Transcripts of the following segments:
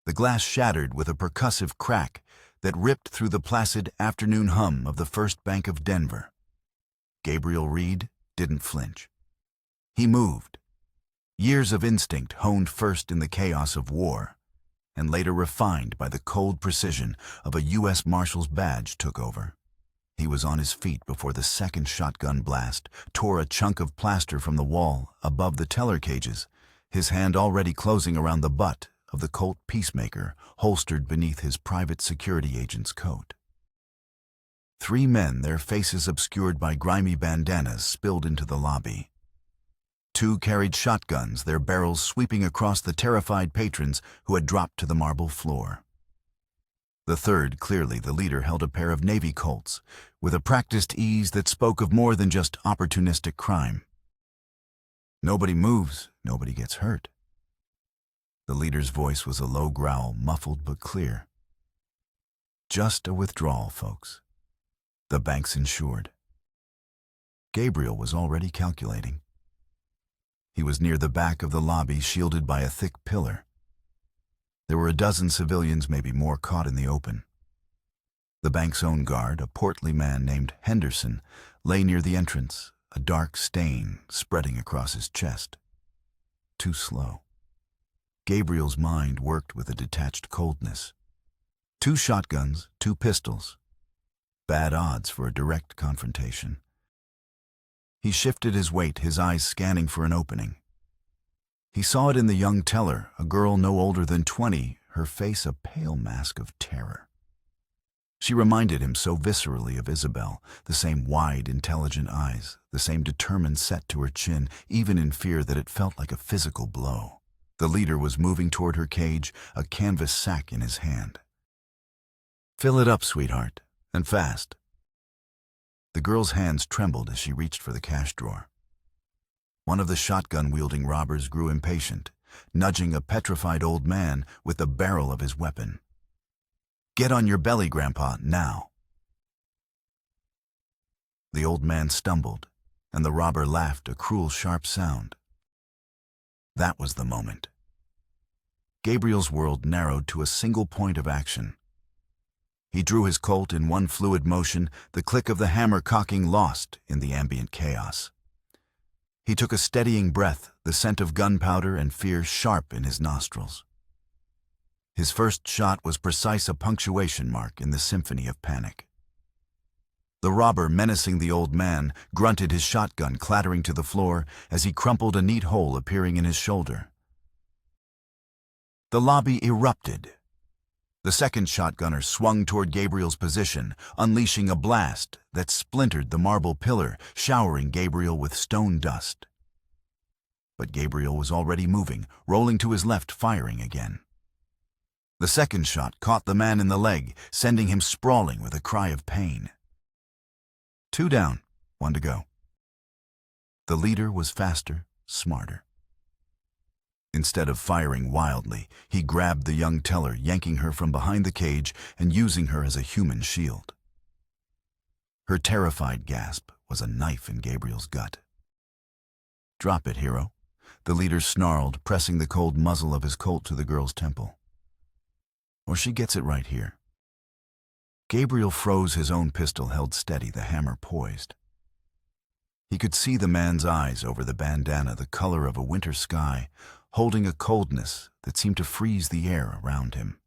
The glass shattered with a percussive crack that ripped through the placid afternoon hum of the First Bank of Denver. Gabriel Reed didn't flinch. He moved. Years of instinct honed first in the chaos of war, and later refined by the cold precision of a U.S. Marshal's badge took over. He was on his feet before the second shotgun blast tore a chunk of plaster from the wall above the teller cages, his hand already closing around the butt of the Colt Peacemaker holstered beneath his private security agent's coat. 3 men, their faces obscured by grimy bandanas, spilled into the lobby. 2 carried shotguns, their barrels sweeping across the terrified patrons who had dropped to the marble floor. The third, clearly the leader, held a pair of Navy Colts, with a practiced ease that spoke of more than just opportunistic crime. Nobody moves, nobody gets hurt. The leader's voice was a low growl, muffled but clear. Just a withdrawal, folks. The bank's insured. Gabriel was already calculating. He was near the back of the lobby, shielded by a thick pillar. There were a dozen civilians, maybe more, caught in the open. The bank's own guard, a portly man named Henderson, lay near the entrance, a dark stain spreading across his chest. Too slow. Gabriel's mind worked with a detached coldness. 2 shotguns, 2 pistols. Bad odds for a direct confrontation. He shifted his weight, his eyes scanning for an opening. He saw it in the young teller, a girl no older than 20, her face a pale mask of terror. She reminded him so viscerally of Isabel, the same wide, intelligent eyes, the same determined set to her chin, even in fear that it felt like a physical blow. The leader was moving toward her cage, a canvas sack in his hand. "Fill it up, sweetheart, and fast." The girl's hands trembled as she reached for the cash drawer. One of the shotgun-wielding robbers grew impatient, nudging a petrified old man with the barrel of his weapon. "Get on your belly, Grandpa, now." The old man stumbled, and the robber laughed, a cruel, sharp sound. That was the moment. Gabriel's world narrowed to a single point of action. He drew his Colt in one fluid motion, the click of the hammer cocking lost in the ambient chaos. He took a steadying breath, the scent of gunpowder and fear sharp in his nostrils. His first shot was precise, a punctuation mark in the symphony of panic. The robber, menacing the old man, grunted, his shotgun clattering to the floor as he crumpled, a neat hole appearing in his shoulder. The lobby erupted. The second shotgunner swung toward Gabriel's position, unleashing a blast that splintered the marble pillar, showering Gabriel with stone dust. But Gabriel was already moving, rolling to his left, firing again. The second shot caught the man in the leg, sending him sprawling with a cry of pain. 2 down, 1 to go. The leader was faster, smarter. Instead of firing wildly, he grabbed the young teller, yanking her from behind the cage and using her as a human shield. Her terrified gasp was a knife in Gabriel's gut. "Drop it, hero," the leader snarled, pressing the cold muzzle of his Colt to the girl's temple. "Or she gets it right here." Gabriel froze, his own pistol held steady, the hammer poised. He could see the man's eyes over the bandana, the color of a winter sky, holding a coldness that seemed to freeze the air around him.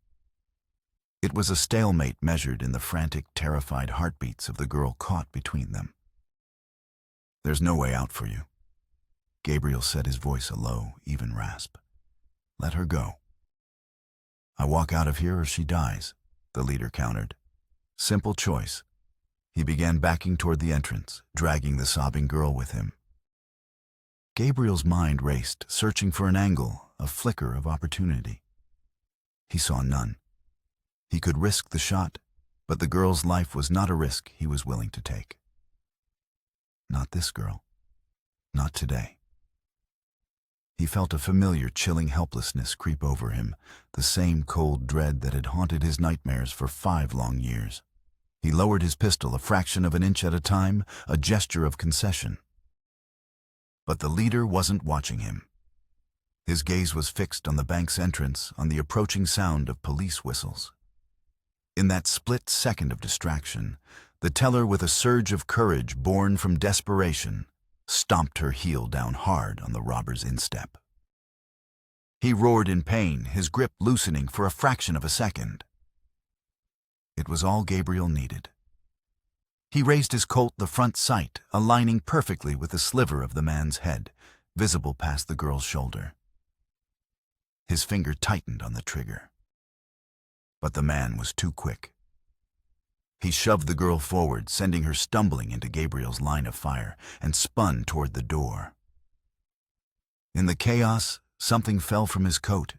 It was a stalemate measured in the frantic, terrified heartbeats of the girl caught between them. "There's no way out for you," Gabriel said, his voice a low, even rasp. "Let her go." "I walk out of here or she dies," the leader countered. Simple choice. He began backing toward the entrance, dragging the sobbing girl with him. Gabriel's mind raced, searching for an angle, a flicker of opportunity. He saw none. He could risk the shot, but the girl's life was not a risk he was willing to take. Not this girl. Not today. He felt a familiar, chilling helplessness creep over him, the same cold dread that had haunted his nightmares for 5 long years. He lowered his pistol a fraction of an inch at a time, a gesture of concession. But the leader wasn't watching him. His gaze was fixed on the bank's entrance, on the approaching sound of police whistles. In that split second of distraction, the teller, with a surge of courage born from desperation, stomped her heel down hard on the robber's instep. He roared in pain, his grip loosening for a fraction of a second. It was all Gabriel needed. He raised his Colt, the front sight aligning perfectly with the sliver of the man's head, visible past the girl's shoulder. His finger tightened on the trigger. But the man was too quick. He shoved the girl forward, sending her stumbling into Gabriel's line of fire, and spun toward the door. In the chaos, something fell from his coat,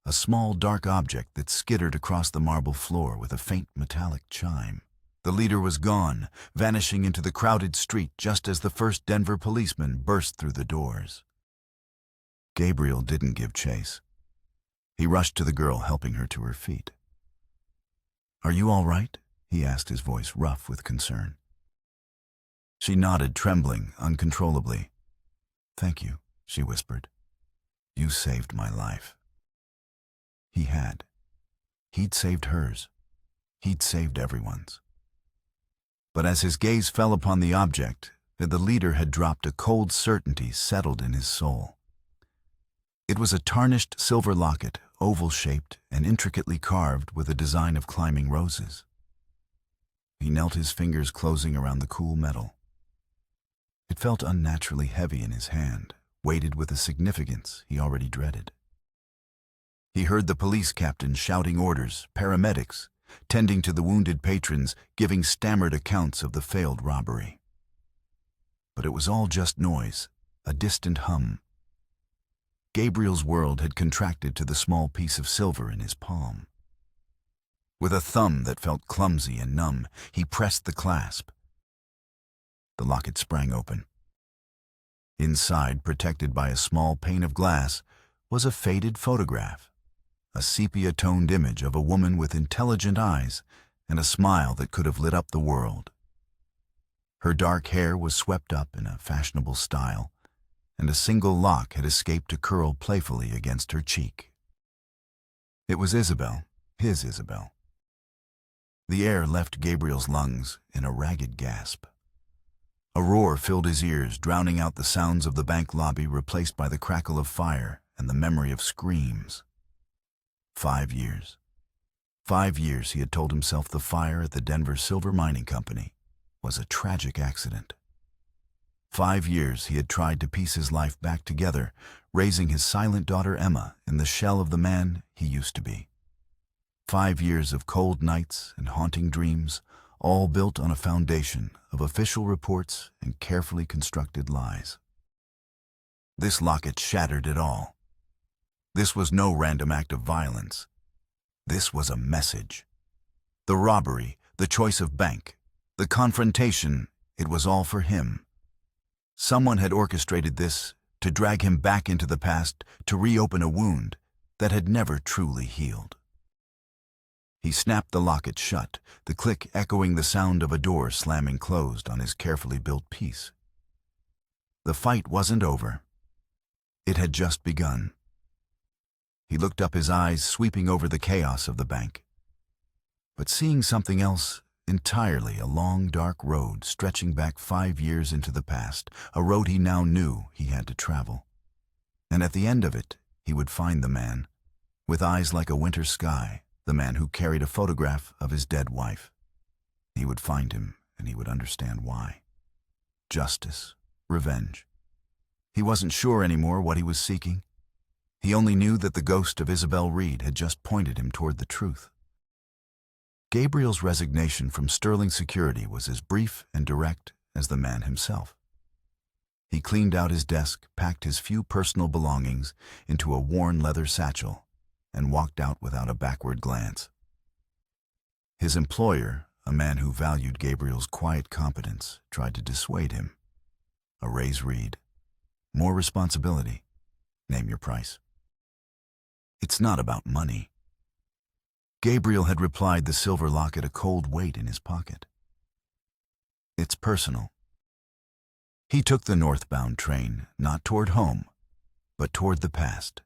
a small dark object that skittered across the marble floor with a faint metallic chime. The leader was gone, vanishing into the crowded street just as the first Denver policeman burst through the doors. Gabriel didn't give chase. He rushed to the girl, helping her to her feet. "Are you all right?" he asked, his voice rough with concern. She nodded, trembling uncontrollably. "Thank you," she whispered. "You saved my life." He had. He'd saved hers. He'd saved everyone's. But as his gaze fell upon the object, the leader had dropped a cold certainty settled in his soul. It was a tarnished silver locket, oval-shaped and intricately carved with a design of climbing roses. He knelt, his fingers closing around the cool metal. It felt unnaturally heavy in his hand, weighted with a significance he already dreaded. He heard the police captain shouting orders, paramedics, tending to the wounded patrons, giving stammered accounts of the failed robbery. But it was all just noise, a distant hum. Gabriel's world had contracted to the small piece of silver in his palm. With a thumb that felt clumsy and numb, he pressed the clasp. The locket sprang open. Inside, protected by a small pane of glass, was a faded photograph, a sepia-toned image of a woman with intelligent eyes and a smile that could have lit up the world. Her dark hair was swept up in a fashionable style, and a single lock had escaped to curl playfully against her cheek. It was Isabel, his Isabel. The air left Gabriel's lungs in a ragged gasp. A roar filled his ears, drowning out the sounds of the bank lobby, replaced by the crackle of fire and the memory of screams. 5 years. 5 years, he had told himself, the fire at the Denver Silver Mining Company was a tragic accident. 5 years he had tried to piece his life back together, raising his silent daughter Emma in the shell of the man he used to be. 5 years of cold nights and haunting dreams, all built on a foundation of official reports and carefully constructed lies. This locket shattered it all. This was no random act of violence. This was a message. The robbery, the choice of bank, the confrontation, it was all for him. Someone had orchestrated this to drag him back into the past, to reopen a wound that had never truly healed. He snapped the locket shut, the click echoing the sound of a door slamming closed on his carefully built piece. The fight wasn't over. It had just begun. He looked up, his eyes sweeping over the chaos of the bank, but seeing something else entirely, a long, dark road stretching back 5 years into the past, a road he now knew he had to travel. And at the end of it, he would find the man, with eyes like a winter sky, the man who carried a photograph of his dead wife. He would find him, and he would understand why. Justice, revenge. He wasn't sure anymore what he was seeking. He only knew that the ghost of Isabel Reed had just pointed him toward the truth. Gabriel's resignation from Sterling Security was as brief and direct as the man himself. He cleaned out his desk, packed his few personal belongings into a worn leather satchel, and walked out without a backward glance. His employer, a man who valued Gabriel's quiet competence, tried to dissuade him. A raise, Reed. More responsibility. Name your price. It's not about money. Gabriel had replied, the silver locket a cold weight in his pocket. It's personal. He took the northbound train, not toward home, but toward the past.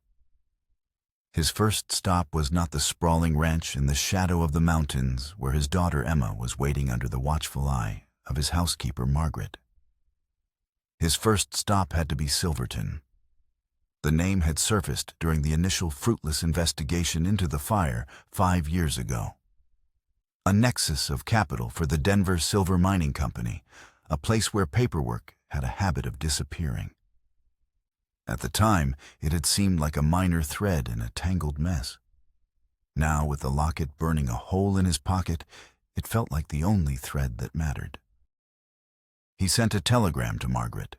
His first stop was not the sprawling ranch in the shadow of the mountains where his daughter Emma was waiting under the watchful eye of his housekeeper Margaret. His first stop had to be Silverton. The name had surfaced during the initial fruitless investigation into the fire 5 years ago. A nexus of capital for the Denver Silver Mining Company, a place where paperwork had a habit of disappearing. At the time, it had seemed like a minor thread in a tangled mess. Now, with the locket burning a hole in his pocket, it felt like the only thread that mattered. He sent a telegram to Margaret.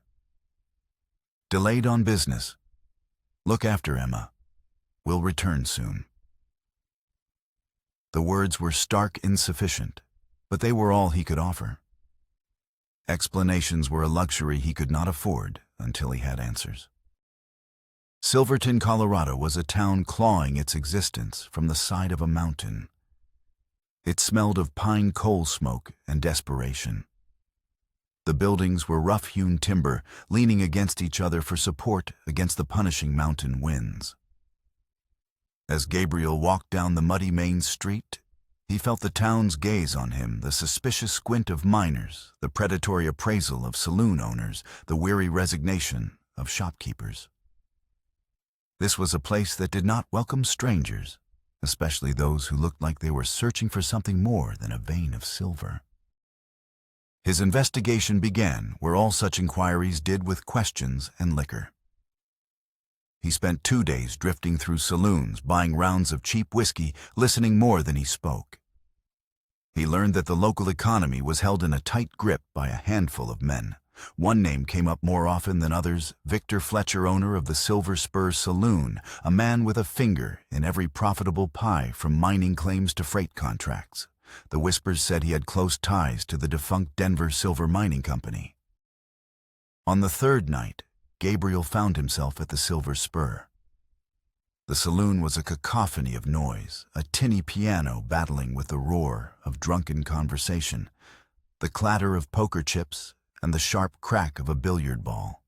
"Delayed on business. Look after Emma. Will return soon." The words were stark insufficient, but they were all he could offer. Explanations were a luxury he could not afford until he had answers. Silverton, Colorado was a town clawing its existence from the side of a mountain. It smelled of pine coal smoke and desperation. The buildings were rough-hewn timber, leaning against each other for support against the punishing mountain winds. As Gabriel walked down the muddy main street, he felt the town's gaze on him, the suspicious squint of miners, the predatory appraisal of saloon owners, the weary resignation of shopkeepers. This was a place that did not welcome strangers, especially those who looked like they were searching for something more than a vein of silver. His investigation began where all such inquiries did, with questions and liquor. He spent 2 days drifting through saloons, buying rounds of cheap whiskey, listening more than he spoke. He learned that the local economy was held in a tight grip by a handful of men. One name came up more often than others: Victor Fletcher, owner of the Silver Spur Saloon, a man with a finger in every profitable pie from mining claims to freight contracts. The whispers said he had close ties to the defunct Denver Silver Mining Company. On the 3rd night, Gabriel found himself at the Silver Spur. The saloon was a cacophony of noise, a tinny piano battling with the roar of drunken conversation, the clatter of poker chips, and the sharp crack of a billiard ball.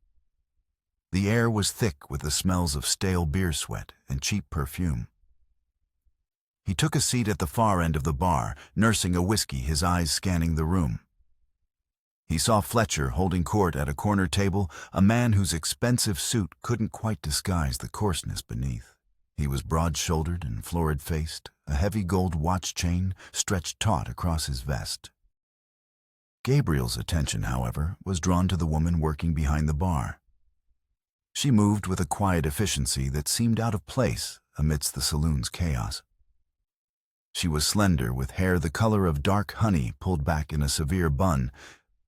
The air was thick with the smells of stale beer sweat and cheap perfume. He took a seat at the far end of the bar, nursing a whiskey, his eyes scanning the room. He saw Fletcher holding court at a corner table, a man whose expensive suit couldn't quite disguise the coarseness beneath. He was broad-shouldered and florid-faced, a heavy gold watch chain stretched taut across his vest. Gabriel's attention, however, was drawn to the woman working behind the bar. She moved with a quiet efficiency that seemed out of place amidst the saloon's chaos. She was slender, with hair the color of dark honey pulled back in a severe bun,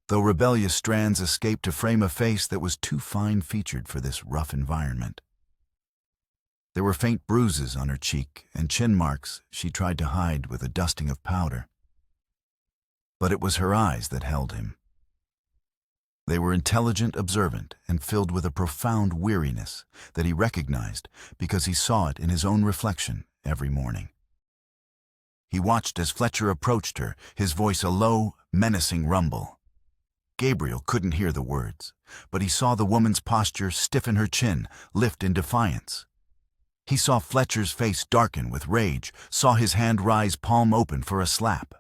though rebellious strands escaped to frame a face that was too fine-featured for this rough environment. There were faint bruises on her cheek and chin marks she tried to hide with a dusting of powder. But it was her eyes that held him. They were intelligent, observant, and filled with a profound weariness that he recognized because he saw it in his own reflection every morning. He watched as Fletcher approached her, his voice a low, menacing rumble. Gabriel couldn't hear the words, but he saw the woman's posture stiffen, her chin lift in defiance. He saw Fletcher's face darken with rage, saw his hand rise palm open for a slap.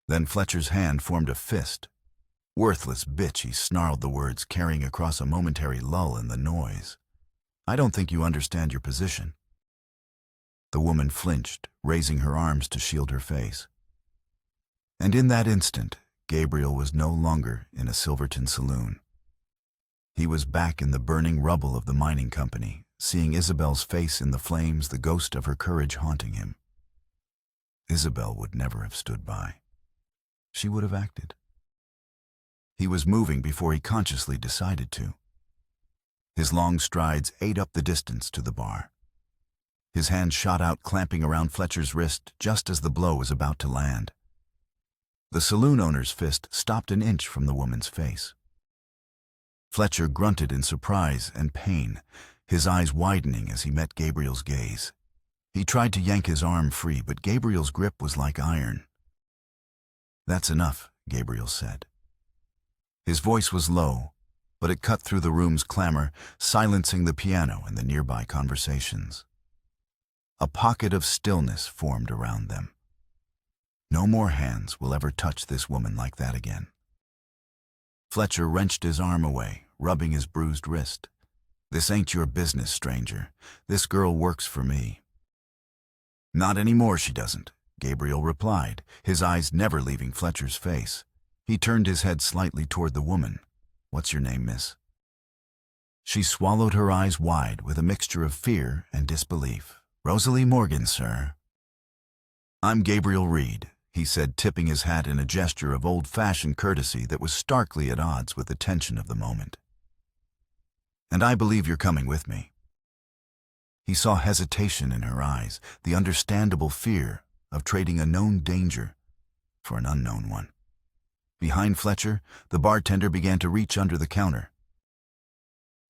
Then Fletcher's hand formed a fist. "Worthless bitch," he snarled the words, carrying across a momentary lull in the noise. "I don't think you understand your position." The woman flinched, raising her arms to shield her face. And in that instant, Gabriel was no longer in a Silverton saloon. He was back in the burning rubble of the mining company, seeing Isabel's face in the flames, the ghost of her courage haunting him. Isabel would never have stood by. She would have acted. He was moving before he consciously decided to. His long strides ate up the distance to the bar. His hand shot out, clamping around Fletcher's wrist just as the blow was about to land. The saloon owner's fist stopped an inch from the woman's face. Fletcher grunted in surprise and pain, his eyes widening as he met Gabriel's gaze. He tried to yank his arm free, but Gabriel's grip was like iron. "That's enough," Gabriel said. His voice was low, but it cut through the room's clamor, silencing the piano and the nearby conversations. A pocket of stillness formed around them. No more hands will ever touch this woman like that again. Fletcher wrenched his arm away, rubbing his bruised wrist. "This ain't your business, stranger. This girl works for me." "Not anymore, she doesn't," Gabriel replied, his eyes never leaving Fletcher's face. He turned his head slightly toward the woman. "What's your name, miss?" She swallowed her eyes wide with a mixture of fear and disbelief. "Rosalie Morgan, sir." "I'm Gabriel Reed," he said, tipping his hat in a gesture of old-fashioned courtesy that was starkly at odds with the tension of the moment. "And I believe you're coming with me." He saw hesitation in her eyes, the understandable fear of trading a known danger for an unknown one. Behind Fletcher, the bartender began to reach under the counter.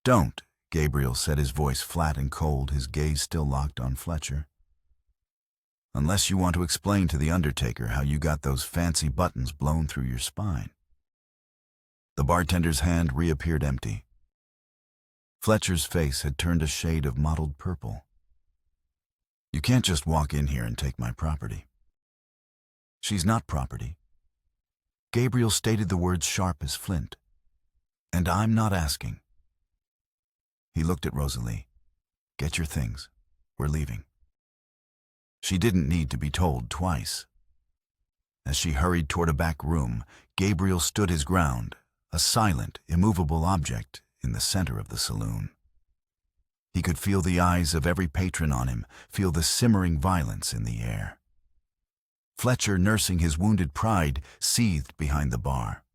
"Don't," Gabriel said, his voice flat and cold, his gaze still locked on Fletcher. "Unless you want to explain to the undertaker how you got those fancy buttons blown through your spine." The bartender's hand reappeared empty. Fletcher's face had turned a shade of mottled purple. "You can't just walk in here and take my property." "She's not property." Gabriel stated the words sharp as flint. "And I'm not asking." He looked at Rosalie. "Get your things. We're leaving." She didn't need to be told twice. As she hurried toward a back room, Gabriel stood his ground, a silent, immovable object in the center of the saloon. He could feel the eyes of every patron on him, feel the simmering violence in the air. Fletcher, nursing his wounded pride, seethed behind the bar.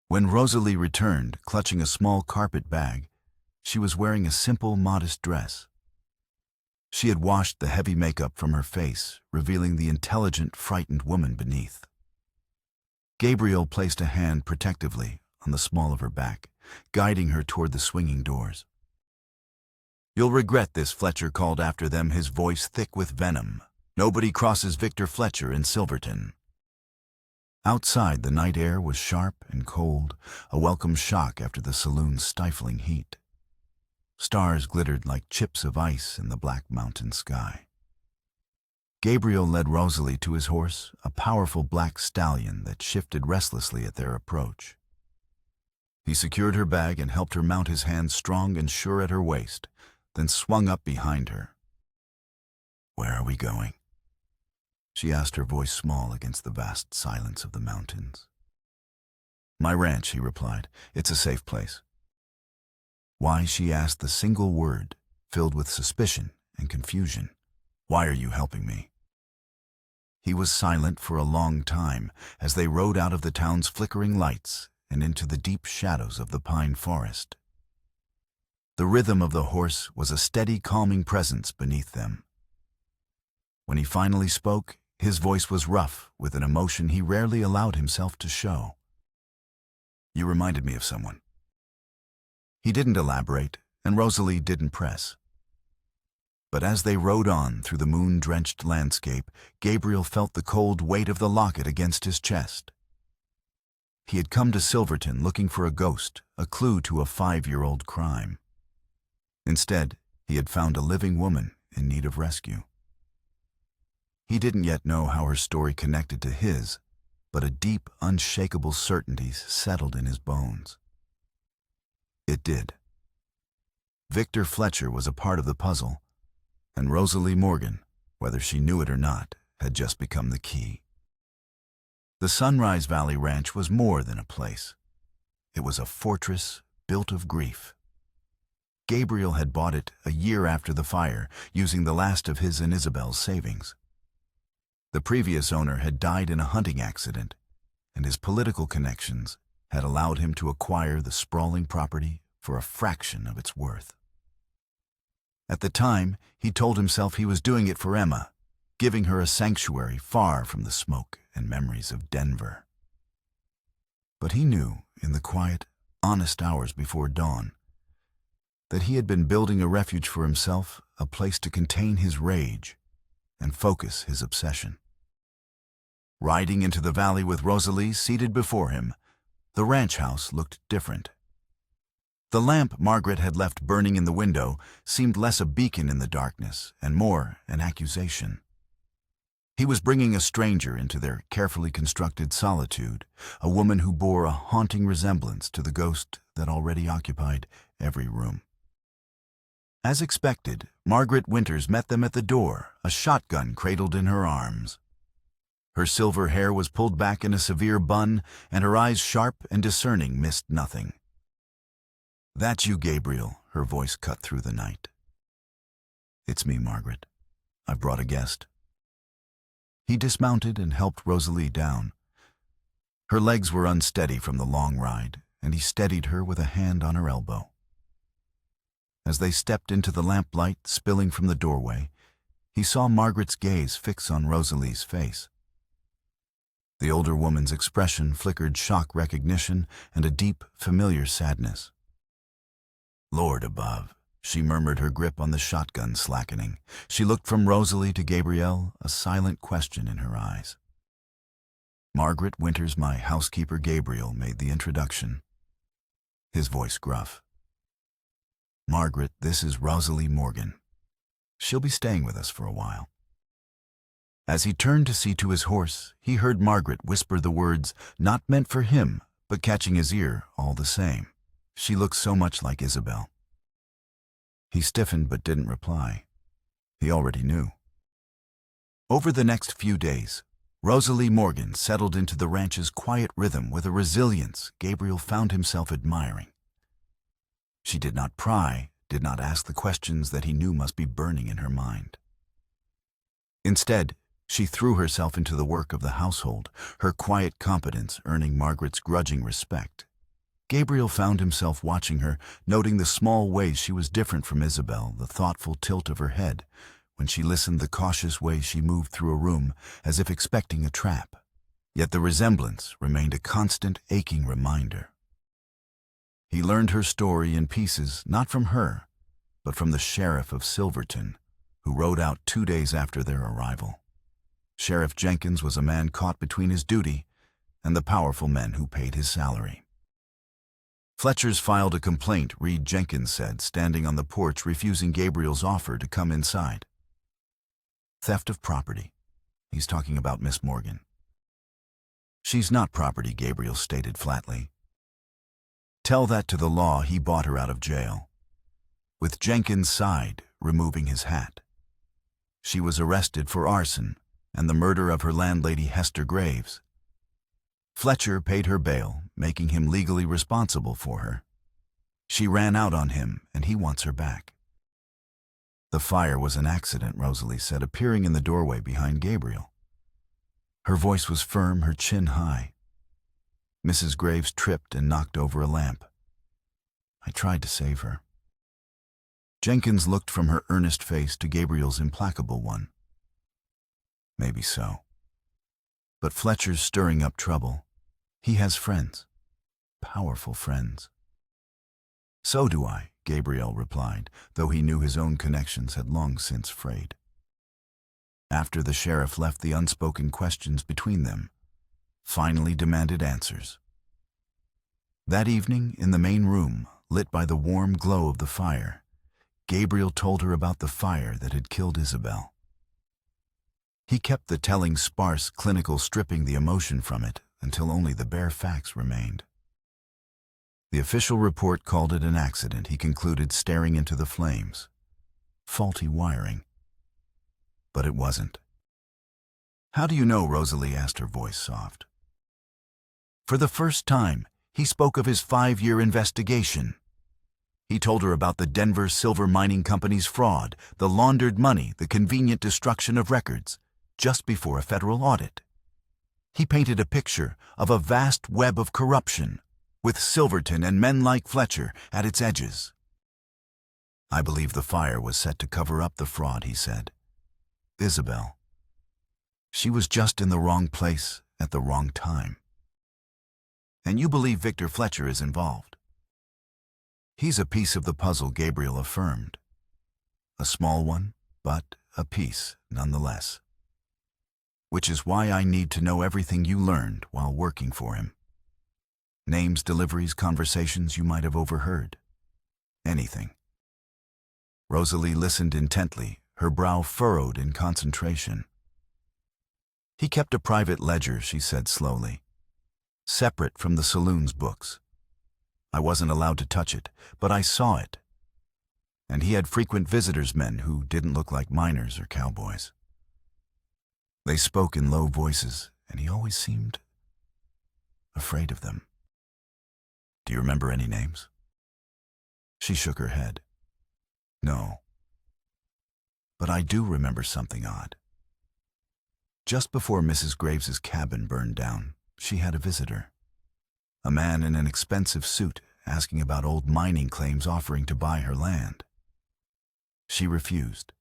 When Rosalie returned, clutching a small carpet bag, she was wearing a simple, modest dress. She had washed the heavy makeup from her face, revealing the intelligent, frightened woman beneath. Gabriel placed a hand protectively on the small of her back, guiding her toward the swinging doors. "You'll regret this," Fletcher called after them, his voice thick with venom. "Nobody crosses Victor Fletcher in Silverton." Outside, the night air was sharp and cold, a welcome shock after the saloon's stifling heat. Stars glittered like chips of ice in the black mountain sky. Gabriel led Rosalie to his horse, a powerful black stallion that shifted restlessly at their approach. He secured her bag and helped her mount, his hands strong and sure at her waist, then swung up behind her. "Where are we going?" she asked, her voice small against the vast silence of the mountains. "My ranch," he replied. "It's a safe place." Why, she asked the single word, filled with suspicion and confusion. "Why are you helping me?" He was silent for a long time as they rode out of the town's flickering lights and into the deep shadows of the pine forest. The rhythm of the horse was a steady, calming presence beneath them. When he finally spoke, his voice was rough with an emotion he rarely allowed himself to show. "You reminded me of someone." He didn't elaborate, and Rosalie didn't press. But as they rode on through the moon-drenched landscape, Gabriel felt the cold weight of the locket against his chest. He had come to Silverton looking for a ghost, a clue to a 5-year-old crime. Instead, he had found a living woman in need of rescue. He didn't yet know how her story connected to his, but a deep, unshakable certainty settled in his bones. It did. Victor Fletcher was a part of the puzzle, and Rosalie Morgan, whether she knew it or not, had just become the key. The Sunrise Valley Ranch was more than a place. It was a fortress built of grief. Gabriel had bought it a year after the fire, using the last of his and Isabel's savings. The previous owner had died in a hunting accident, and his political connections had allowed him to acquire the sprawling property for a fraction of its worth. At the time, he told himself he was doing it for Emma, giving her a sanctuary far from the smoke and memories of Denver. But he knew, in the quiet, honest hours before dawn, that he had been building a refuge for himself, a place to contain his rage and focus his obsession. Riding into the valley with Rosalie seated before him, the ranch house looked different. The lamp Margaret had left burning in the window seemed less a beacon in the darkness and more an accusation. He was bringing a stranger into their carefully constructed solitude, a woman who bore a haunting resemblance to the ghost that already occupied every room. As expected, Margaret Winters met them at the door, a shotgun cradled in her arms. Her silver hair was pulled back in a severe bun, and her eyes, sharp and discerning, missed nothing. "That's you, Gabriel," her voice cut through the night. "It's me, Margaret. I've brought a guest." He dismounted and helped Rosalie down. Her legs were unsteady from the long ride, and he steadied her with a hand on her elbow. As they stepped into the lamplight spilling from the doorway, he saw Margaret's gaze fix on Rosalie's face. The older woman's expression flickered shock recognition and a deep, familiar sadness. "Lord above," she murmured, her grip on the shotgun slackening. She looked from Rosalie to Gabriel, a silent question in her eyes. "Margaret Winters, my housekeeper Gabriel, made the introduction." His voice gruff. "Margaret, this is Rosalie Morgan. She'll be staying with us for a while." As he turned to see to his horse, he heard Margaret whisper the words not meant for him, but catching his ear all the same. She looked so much like Isabel. He stiffened but didn't reply. He already knew. Over the next few days, Rosalie Morgan settled into the ranch's quiet rhythm with a resilience Gabriel found himself admiring. She did not pry, did not ask the questions that he knew must be burning in her mind. Instead, she threw herself into the work of the household, her quiet competence earning Margaret's grudging respect. Gabriel found himself watching her, noting the small ways she was different from Isabel, the thoughtful tilt of her head, when she listened, the cautious way she moved through a room as if expecting a trap. Yet the resemblance remained a constant, aching reminder. He learned her story in pieces, not from her, but from the sheriff of Silverton, who rode out 2 days after their arrival. Sheriff Jenkins was a man caught between his duty and the powerful men who paid his salary. "Fletcher's filed a complaint," Reed Jenkins said, standing on the porch refusing Gabriel's offer to come inside. "Theft of property. He's talking about Miss Morgan." "She's not property," Gabriel stated flatly. "Tell that to the law. He bought her out of jail." With Jenkins sighed, removing his hat. "She was arrested for arson and the murder of her landlady Hester Graves. Fletcher paid her bail, making him legally responsible for her. She ran out on him, and he wants her back." "The fire was an accident," Rosalie said, appearing in the doorway behind Gabriel. Her voice was firm, her chin high. "Mrs. Graves tripped and knocked over a lamp. I tried to save her." Jenkins looked from her earnest face to Gabriel's implacable one. "Maybe so. But Fletcher's stirring up trouble. He has friends. Powerful friends." "So do I," Gabriel replied, though he knew his own connections had long since frayed. After the sheriff left the unspoken questions between them, finally demanded answers. That evening, in the main room, lit by the warm glow of the fire, Gabriel told her about the fire that had killed Isabel. He kept the telling sparse, clinical, stripping the emotion from it until only the bare facts remained. The official report called it an accident, he concluded, staring into the flames. Faulty wiring. But it wasn't. "How do you know?" Rosalie asked, her voice soft. For the first time, he spoke of his 5-year investigation. He told her about the Denver Silver Mining Company's fraud, the laundered money, the convenient destruction of records, just before a federal audit. He painted a picture of a vast web of corruption, with Silverton and men like Fletcher at its edges. "I believe the fire was set to cover up the fraud," he said. "Isabel. She was just in the wrong place at the wrong time." "And you believe Victor Fletcher is involved?" "He's a piece of the puzzle," Gabriel affirmed. "A small one, but a piece nonetheless. Which is why I need to know everything you learned while working for him. Names, deliveries, conversations you might have overheard. Anything. Rosalie listened intently, her brow furrowed in concentration. He kept a private ledger, she said slowly, separate from the saloon's books. I wasn't allowed to touch it, but I saw it. And he had frequent visitors, men who didn't look like miners or cowboys. They spoke in low voices, and he always seemed afraid of them. Do you remember any names? She shook her head. No. But I do remember something odd. Just before Mrs. Graves's cabin burned down, she had a visitor. A man in an expensive suit asking about old mining claims, offering to buy her land. She refused.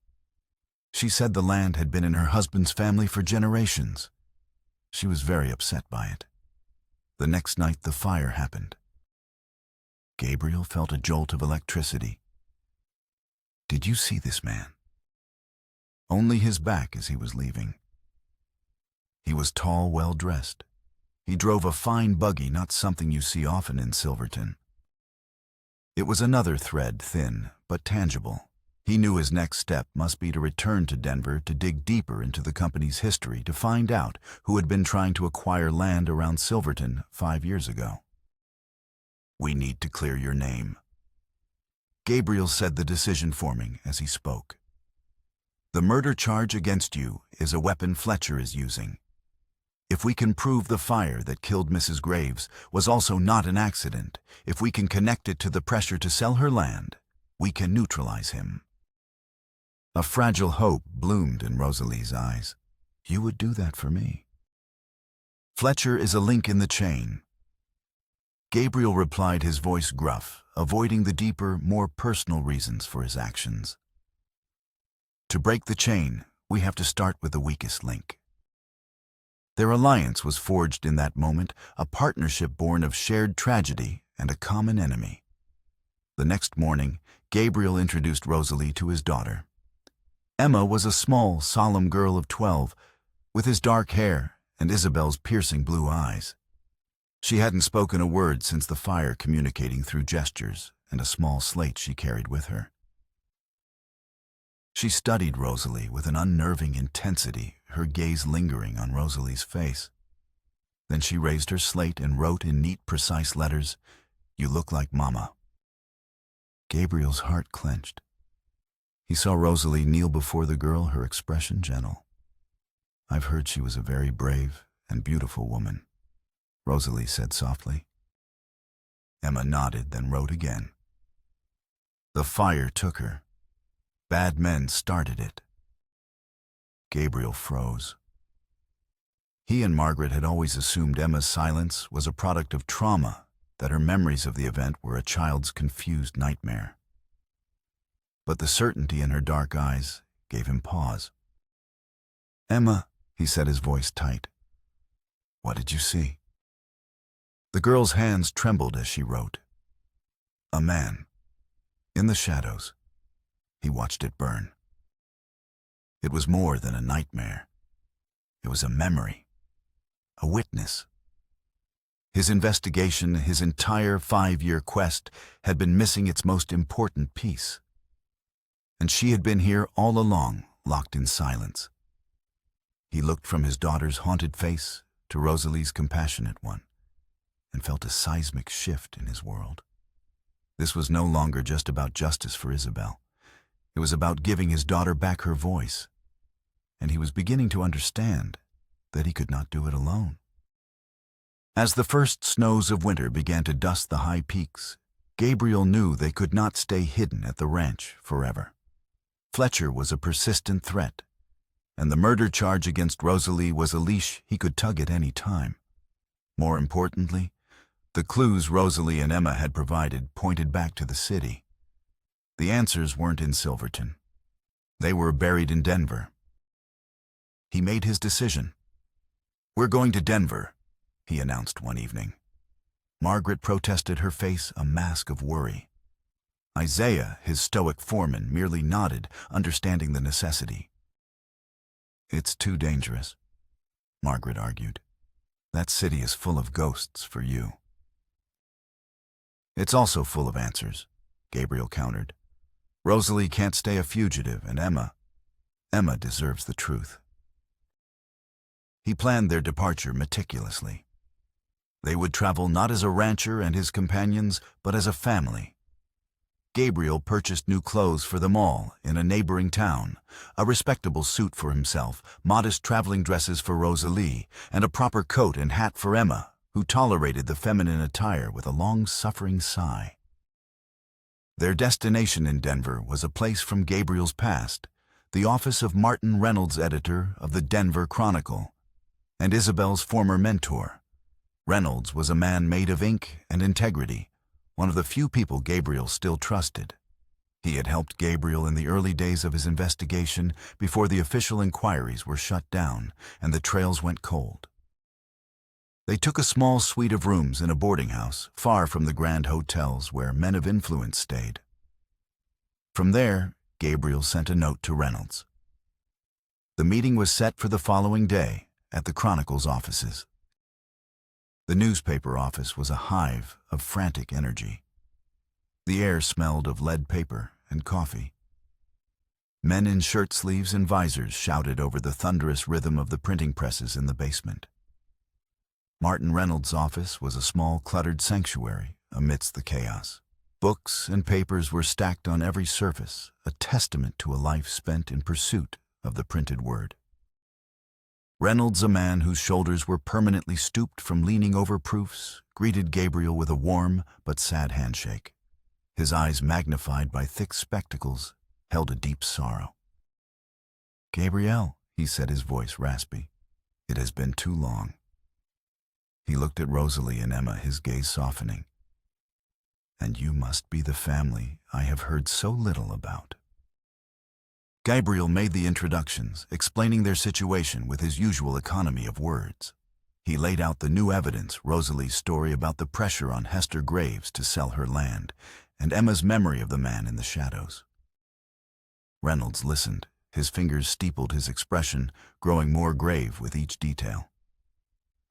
She said the land had been in her husband's family for generations. She was very upset by it. The next night the fire happened. Gabriel felt a jolt of electricity. Did you see this man? Only his back as he was leaving. He was tall, well-dressed. He drove a fine buggy, not something you see often in Silverton. It was another thread, thin but tangible. He knew his next step must be to return to Denver to dig deeper into the company's history to find out who had been trying to acquire land around Silverton 5 years ago. We need to clear your name. Gabriel said, the decision forming as he spoke. The murder charge against you is a weapon Fletcher is using. If we can prove the fire that killed Mrs. Graves was also not an accident, if we can connect it to the pressure to sell her land, we can neutralize him. A fragile hope bloomed in Rosalie's eyes. You would do that for me. Fletcher is a link in the chain. Gabriel replied, his voice gruff, avoiding the deeper, more personal reasons for his actions. To break the chain, we have to start with the weakest link. Their alliance was forged in that moment, a partnership born of shared tragedy and a common enemy. The next morning, Gabriel introduced Rosalie to his daughter. Emma was a small, solemn girl of 12, with his dark hair and Isabel's piercing blue eyes. She hadn't spoken a word since the fire, communicating through gestures and a small slate she carried with her. She studied Rosalie with an unnerving intensity, her gaze lingering on Rosalie's face. Then she raised her slate and wrote in neat, precise letters, "You look like Mama." Gabriel's heart clenched. He saw Rosalie kneel before the girl, her expression gentle. I've heard she was a very brave and beautiful woman, Rosalie said softly. Emma nodded, then wrote again. The fire took her. Bad men started it. Gabriel froze. He and Margaret had always assumed Emma's silence was a product of trauma, that her memories of the event were a child's confused nightmare. But the certainty in her dark eyes gave him pause. Emma, he said, his voice tight. What did you see? The girl's hands trembled as she wrote. A man. In the shadows. He watched it burn. It was more than a nightmare. It was a memory. A witness. His investigation, his entire 5-year quest, had been missing its most important piece. And she had been here all along, locked in silence. He looked from his daughter's haunted face to Rosalie's compassionate one, and felt a seismic shift in his world. This was no longer just about justice for Isabel. It was about giving his daughter back her voice, and he was beginning to understand that he could not do it alone. As the first snows of winter began to dust the high peaks, Gabriel knew they could not stay hidden at the ranch forever. Fletcher was a persistent threat, and the murder charge against Rosalie was a leash he could tug at any time. More importantly, the clues Rosalie and Emma had provided pointed back to the city. The answers weren't in Silverton. They were buried in Denver. He made his decision. We're going to Denver, he announced one evening. Margaret protested, her face a mask of worry. Isaiah, his stoic foreman, merely nodded, understanding the necessity. It's too dangerous, Margaret argued. That city is full of ghosts for you. It's also full of answers, Gabriel countered. Rosalie can't stay a fugitive, and Emma deserves the truth. He planned their departure meticulously. They would travel not as a rancher and his companions, but as a family. Gabriel purchased new clothes for them all in a neighboring town, a respectable suit for himself, modest traveling dresses for Rosalie, and a proper coat and hat for Emma, who tolerated the feminine attire with a long-suffering sigh. Their destination in Denver was a place from Gabriel's past, the office of Martin Reynolds, editor of the Denver Chronicle, and Isabel's former mentor. Reynolds was a man made of ink and integrity, one of the few people Gabriel still trusted. He had helped Gabriel in the early days of his investigation before the official inquiries were shut down and the trails went cold. They took a small suite of rooms in a boarding house, far from the grand hotels where men of influence stayed. From there, Gabriel sent a note to Reynolds. The meeting was set for the following day at the Chronicle's offices. The newspaper office was a hive of frantic energy. The air smelled of lead paper and coffee. Men in shirt sleeves and visors shouted over the thunderous rhythm of the printing presses in the basement. Martin Reynolds' office was a small, cluttered sanctuary amidst the chaos. Books and papers were stacked on every surface, a testament to a life spent in pursuit of the printed word. Reynolds, a man whose shoulders were permanently stooped from leaning over proofs, greeted Gabriel with a warm but sad handshake. His eyes, magnified by thick spectacles, held a deep sorrow. "Gabriel," he said, his voice raspy, "it has been too long." He looked at Rosalie and Emma, his gaze softening. "And you must be the family I have heard so little about." Gabriel made the introductions, explaining their situation with his usual economy of words. He laid out the new evidence, Rosalie's story about the pressure on Hester Graves to sell her land, and Emma's memory of the man in the shadows. Reynolds listened. His fingers steepled his expression, growing more grave with each detail.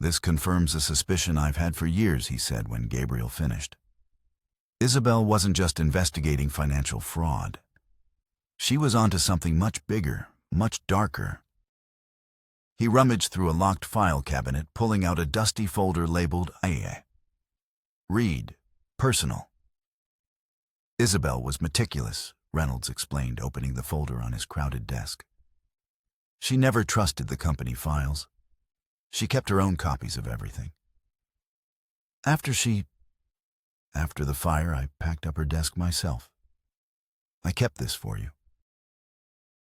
"This confirms a suspicion I've had for years," he said when Gabriel finished. Isabel wasn't just investigating financial fraud. She was onto something much bigger, much darker. He rummaged through a locked file cabinet, pulling out a dusty folder labeled IA. "Read. Personal." Isabel was meticulous, Reynolds explained, opening the folder on his crowded desk. She never trusted the company files. She kept her own copies of everything. After the fire, I packed up her desk myself. I kept this for you.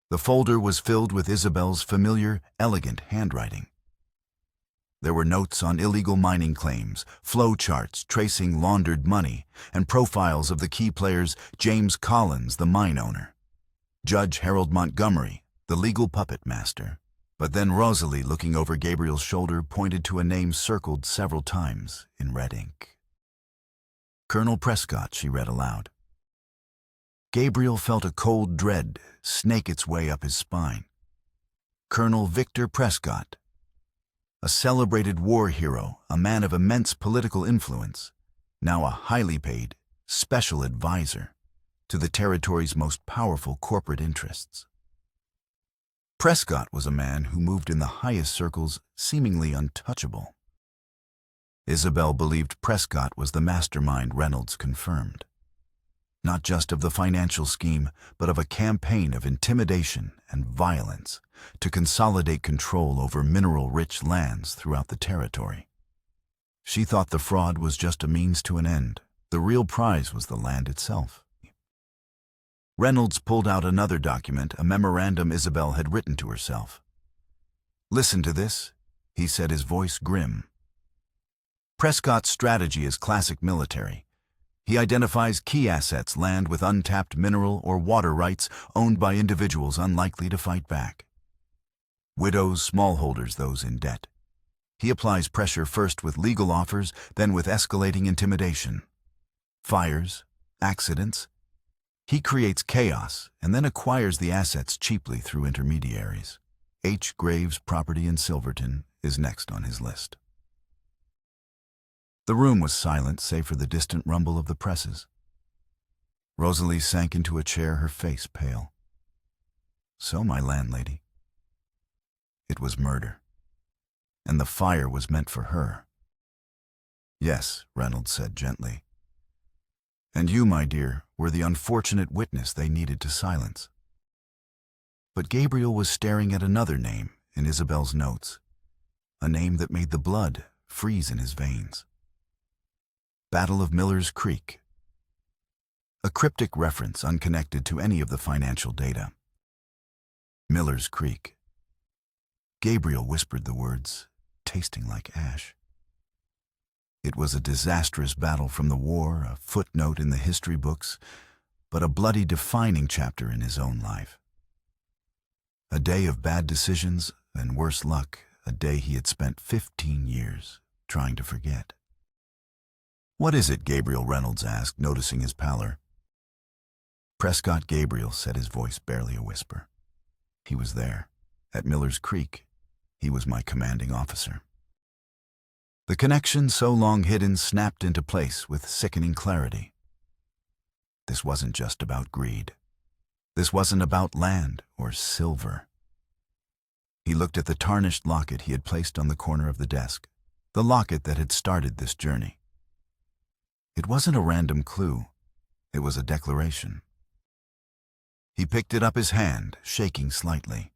The folder was filled with Isabel's familiar, elegant handwriting. There were notes on illegal mining claims, flow charts tracing laundered money, and profiles of the key players: James Collins, the mine owner; Judge Harold Montgomery, the legal puppet master. But then Rosalie, looking over Gabriel's shoulder, pointed to a name circled several times in red ink. "Colonel Prescott," she read aloud. Gabriel felt a cold dread snake its way up his spine. Colonel Victor Prescott, a celebrated war hero, a man of immense political influence, now a highly paid special advisor to the territory's most powerful corporate interests. Prescott was a man who moved in the highest circles, seemingly untouchable. Isabel believed Prescott was the mastermind Reynolds confirmed, not just of the financial scheme, but of a campaign of intimidation and violence to consolidate control over mineral-rich lands throughout the territory. She thought the fraud was just a means to an end. The real prize was the land itself. Reynolds pulled out another document, a memorandum Isabel had written to herself. "Listen to this," he said, his voice grim. "Prescott's strategy is classic military. He identifies key assets, land with untapped mineral or water rights owned by individuals unlikely to fight back. Widows, smallholders, those in debt. He applies pressure first with legal offers, then with escalating intimidation. Fires, accidents. He creates chaos and then acquires the assets cheaply through intermediaries. H. Graves' property in Silverton is next on his list." The room was silent, save for the distant rumble of the presses. Rosalie sank into a chair, her face pale. So, my landlady. It was murder. And the fire was meant for her. Yes, Reynolds said gently. And you, my dear, were the unfortunate witness they needed to silence. But Gabriel was staring at another name in Isabel's notes, a name that made the blood freeze in his veins. Battle of Miller's Creek. A cryptic reference unconnected to any of the financial data. Miller's Creek. Gabriel whispered the words, tasting like ash. It was a disastrous battle from the war, a footnote in the history books, but a bloody defining chapter in his own life. A day of bad decisions and worse luck, a day he had spent 15 years trying to forget. What is it? Gabriel Reynolds asked, noticing his pallor. Prescott Gabriel said, his voice barely a whisper. He was there, at Miller's Creek. He was my commanding officer. The connection so long hidden snapped into place with sickening clarity. This wasn't just about greed. This wasn't about land or silver. He looked at the tarnished locket he had placed on the corner of the desk, the locket that had started this journey. It wasn't a random clue. It was a declaration. He picked it up, his hand shaking slightly.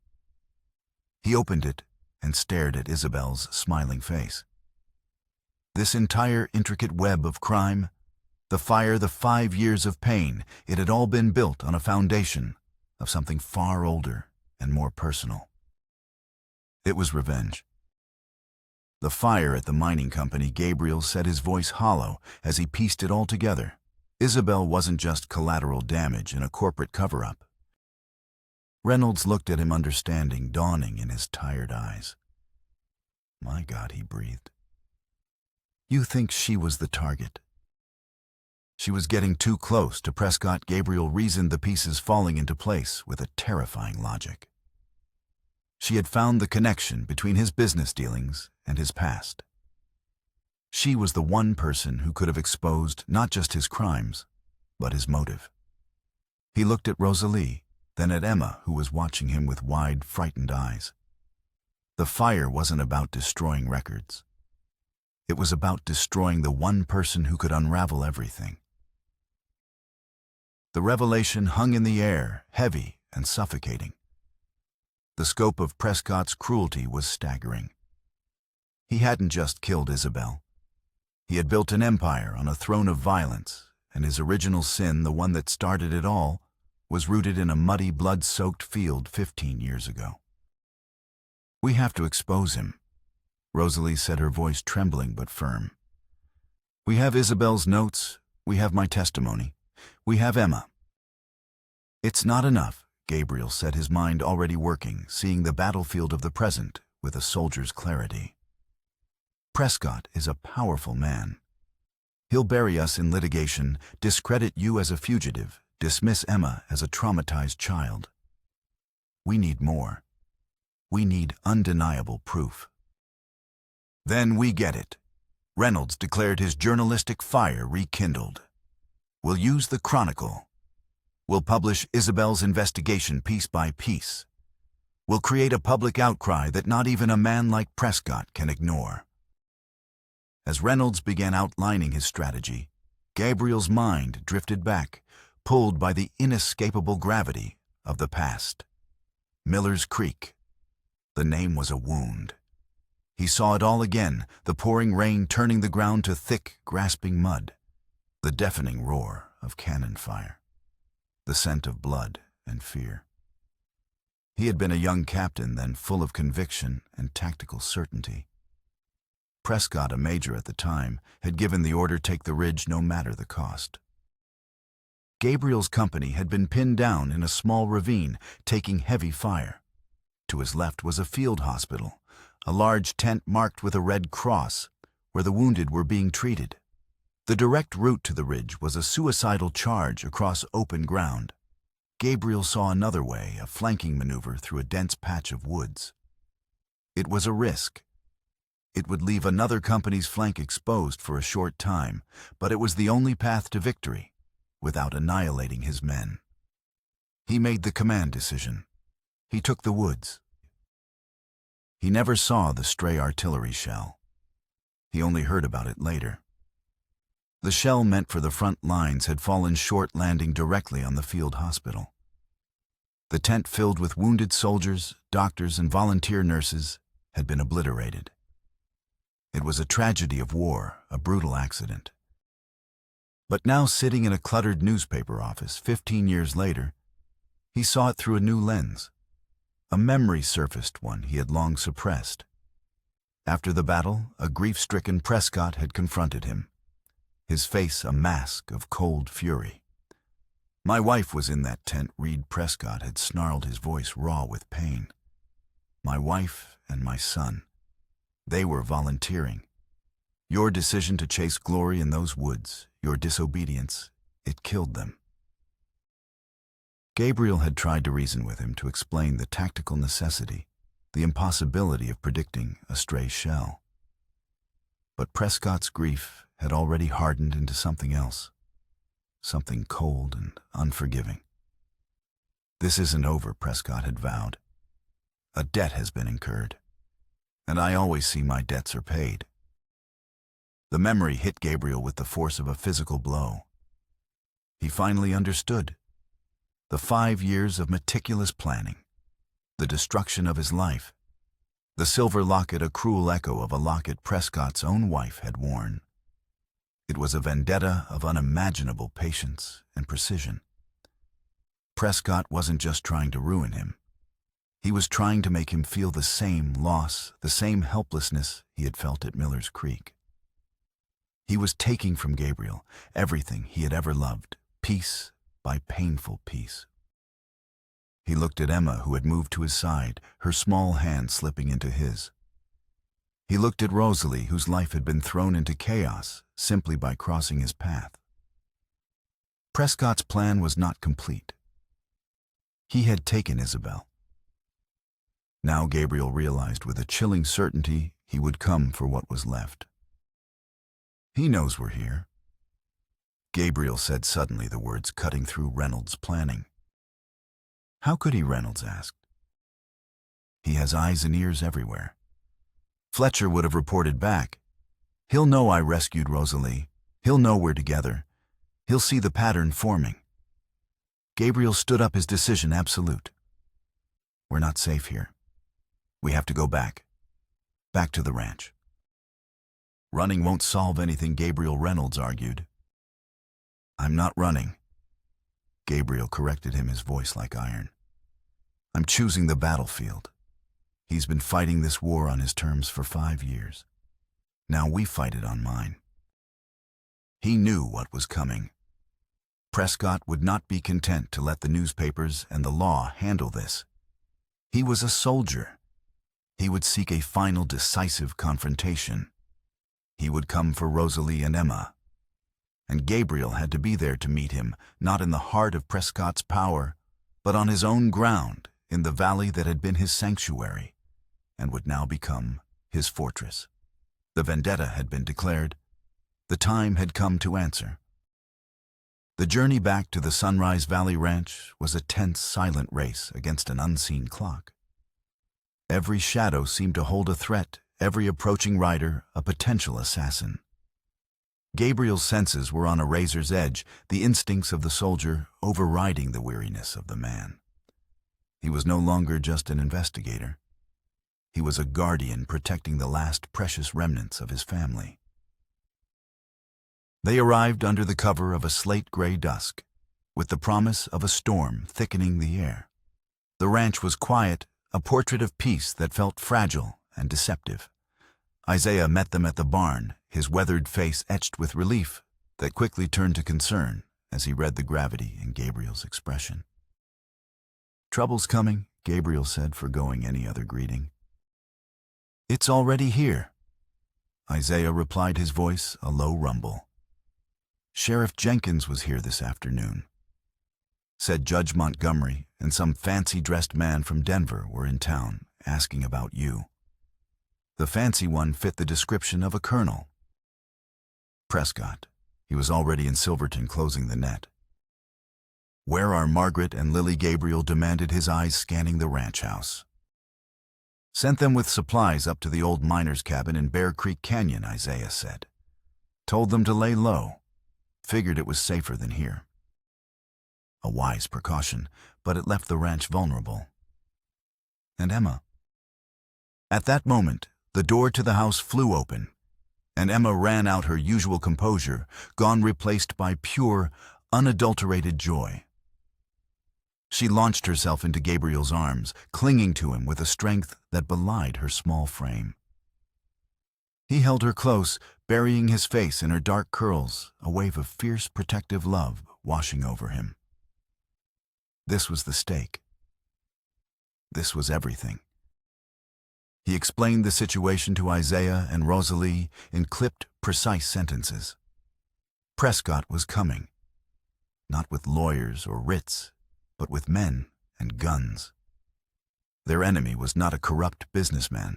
He opened it and stared at Isabel's smiling face. This entire intricate web of crime, the fire, the 5 years of pain, it had all been built on a foundation of something far older and more personal. It was revenge. The fire at the mining company, Gabriel said, his voice hollow as he pieced it all together. Isabel wasn't just collateral damage in a corporate cover-up. Reynolds looked at him, understanding dawning in his tired eyes. My God, he breathed. You think she was the target? She was getting too close to Prescott. Gabriel reasoned, the pieces falling into place with a terrifying logic. She had found the connection between his business dealings and his past. She was the one person who could have exposed not just his crimes, but his motive. He looked at Rosalie, then at Emma, who was watching him with wide, frightened eyes. The fire wasn't about destroying records. It was about destroying the one person who could unravel everything. The revelation hung in the air, heavy and suffocating. The scope of Prescott's cruelty was staggering. He hadn't just killed Isabel. He had built an empire on a throne of violence, and his original sin, the one that started it all, was rooted in a muddy, blood-soaked field 15 years ago. We have to expose him, Rosalie said, her voice trembling but firm. We have Isabel's notes, we have my testimony, we have Emma. It's not enough, Gabriel said, his mind already working, seeing the battlefield of the present with a soldier's clarity. Prescott is a powerful man. He'll bury us in litigation, discredit you as a fugitive, dismiss Emma as a traumatized child. We need more. We need undeniable proof. Then we get it. Reynolds declared, his journalistic fire rekindled. We'll use the Chronicle. We'll publish Isabel's investigation piece by piece. We'll create a public outcry that not even a man like Prescott can ignore. As Reynolds began outlining his strategy, Gabriel's mind drifted back, pulled by the inescapable gravity of the past. Miller's Creek. The name was a wound. He saw it all again, the pouring rain turning the ground to thick, grasping mud, the deafening roar of cannon fire, the scent of blood and fear. He had been a young captain then, full of conviction and tactical certainty. Prescott, a major at the time, had given the order, take the ridge no matter the cost. Gabriel's company had been pinned down in a small ravine, taking heavy fire. To his left was a field hospital, a large tent marked with a red cross, where the wounded were being treated. The direct route to the ridge was a suicidal charge across open ground. Gabriel saw another way, a flanking maneuver through a dense patch of woods. It was a risk. It would leave another company's flank exposed for a short time, but it was the only path to victory. without annihilating his men. He made the command decision. He took the woods. He never saw the stray artillery shell. He only heard about it later. The shell meant for the front lines had fallen short, landing directly on the field hospital. The tent filled with wounded soldiers, doctors, and volunteer nurses had been obliterated. It was a tragedy of war, a brutal accident. But now, sitting in a cluttered newspaper office 15 years later, he saw it through a new lens. A memory surfaced, one he had long suppressed. After the battle, a grief-stricken Prescott had confronted him, his face a mask of cold fury. "My wife was in that tent," Reed Prescott had snarled, his voice raw with pain. "My wife and my son. They were volunteering. Your decision to chase glory in those woods, your disobedience, it killed them." Gabriel had tried to reason with him to explain the tactical necessity, the impossibility of predicting a stray shell. But Prescott's grief had already hardened into something else, something cold and unforgiving. "This isn't over," Prescott had vowed. "A debt has been incurred, and I always see my debts are paid." The memory hit Gabriel with the force of a physical blow. He finally understood. The 5 years of meticulous planning, the destruction of his life, the silver locket a cruel echo of a locket Prescott's own wife had worn. It was a vendetta of unimaginable patience and precision. Prescott wasn't just trying to ruin him. He was trying to make him feel the same loss, the same helplessness he had felt at Miller's Creek. He was taking from Gabriel everything he had ever loved, piece by painful piece. He looked at Emma, who had moved to his side, her small hand slipping into his. He looked at Rosalie, whose life had been thrown into chaos simply by crossing his path. Prescott's plan was not complete. He had taken Isabel. Now Gabriel realized with a chilling certainty he would come for what was left. "He knows we're here," Gabriel said suddenly, the words cutting through Reynolds' planning. "How could he?" Reynolds asked. "He has eyes and ears everywhere. Fletcher would have reported back. He'll know I rescued Rosalie. He'll know we're together. He'll see the pattern forming." Gabriel stood up, his decision absolute. "We're not safe here. We have to go back. Back to the ranch." "Running won't solve anything," Gabriel Reynolds argued. "I'm not running." Gabriel corrected him, his voice like iron. "I'm choosing the battlefield. He's been fighting this war on his terms for 5 years. Now we fight it on mine." He knew what was coming. Prescott would not be content to let the newspapers and the law handle this. He was a soldier. He would seek a final decisive confrontation. He would come for Rosalie and Emma. And Gabriel had to be there to meet him, not in the heart of Prescott's power, but on his own ground, in the valley that had been his sanctuary, and would now become his fortress. The vendetta had been declared. The time had come to answer. The journey back to the Sunrise Valley Ranch was a tense, silent race against an unseen clock. Every shadow seemed to hold a threat, every approaching rider a potential assassin. Gabriel's senses were on a razor's edge, the instincts of the soldier overriding the weariness of the man. He was no longer just an investigator. He was a guardian protecting the last precious remnants of his family. They arrived under the cover of a slate-gray dusk, with the promise of a storm thickening the air. The ranch was quiet, a portrait of peace that felt fragile and deceptive. Isaiah met them at the barn, his weathered face etched with relief that quickly turned to concern as he read the gravity in Gabriel's expression. "Trouble's coming," Gabriel said, forgoing any other greeting. "It's already here," Isaiah replied, his voice a low rumble. "Sheriff Jenkins was here this afternoon. Said Judge Montgomery and some fancy-dressed man from Denver were in town asking about you. The fancy one fit the description of a colonel." Prescott. He was already in Silverton closing the net. Where are Margaret and Lily? Gabriel demanded, his eyes scanning the ranch house. Sent them with supplies up to the old miner's cabin in Bear Creek Canyon, Isaiah said. Told them to lay low. Figured it was safer than here. A wise precaution, but it left the ranch vulnerable. And Emma? At that moment, the door to the house flew open, and Emma ran out, her usual composure gone, replaced by pure, unadulterated joy. She launched herself into Gabriel's arms, clinging to him with a strength that belied her small frame. He held her close, burying his face in her dark curls, a wave of fierce, protective love washing over him. This was the stake. This was everything. He explained the situation to Isaiah and Rosalie in clipped, precise sentences. Prescott was coming, not with lawyers or writs, but with men and guns. Their enemy was not a corrupt businessman.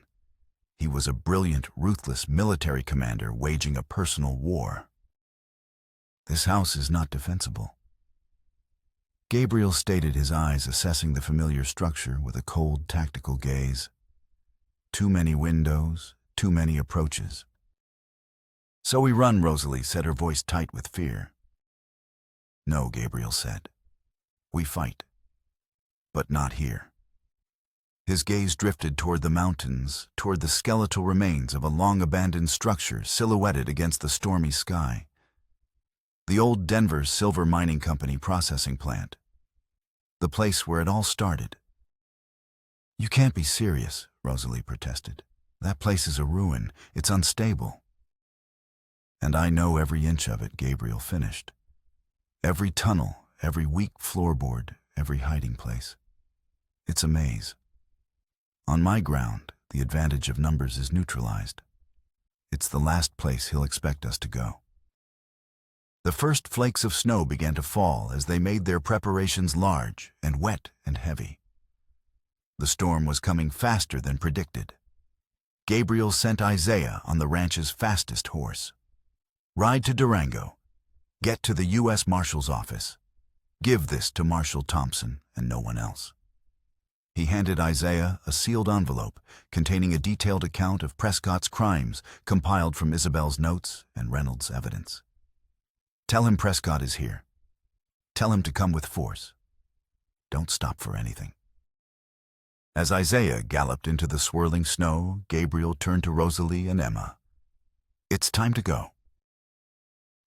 He was a brilliant, ruthless military commander waging a personal war. This house is not defensible. Gabriel stated, his eyes assessing the familiar structure with a cold, tactical gaze. Too many windows, too many approaches. So we run, Rosalie said, her voice tight with fear. No, Gabriel said. We fight. But not here. His gaze drifted toward the mountains, toward the skeletal remains of a long-abandoned structure silhouetted against the stormy sky. The old Denver Silver Mining Company processing plant. The place where it all started. You can't be serious, Rosalie protested. That place is a ruin. It's unstable. And I know every inch of it, Gabriel finished. Every tunnel, every weak floorboard, every hiding place. It's a maze. On my ground, the advantage of numbers is neutralized. It's the last place he'll expect us to go. The first flakes of snow began to fall as they made their preparations large and wet and heavy. The storm was coming faster than predicted. Gabriel sent Isaiah on the ranch's fastest horse. Ride to Durango. Get to the U.S. Marshal's office. Give this to Marshal Thompson and no one else. He handed Isaiah a sealed envelope containing a detailed account of Prescott's crimes compiled from Isabel's notes and Reynolds' evidence. Tell him Prescott is here. Tell him to come with force. Don't stop for anything. As Isaiah galloped into the swirling snow, Gabriel turned to Rosalie and Emma. It's time to go.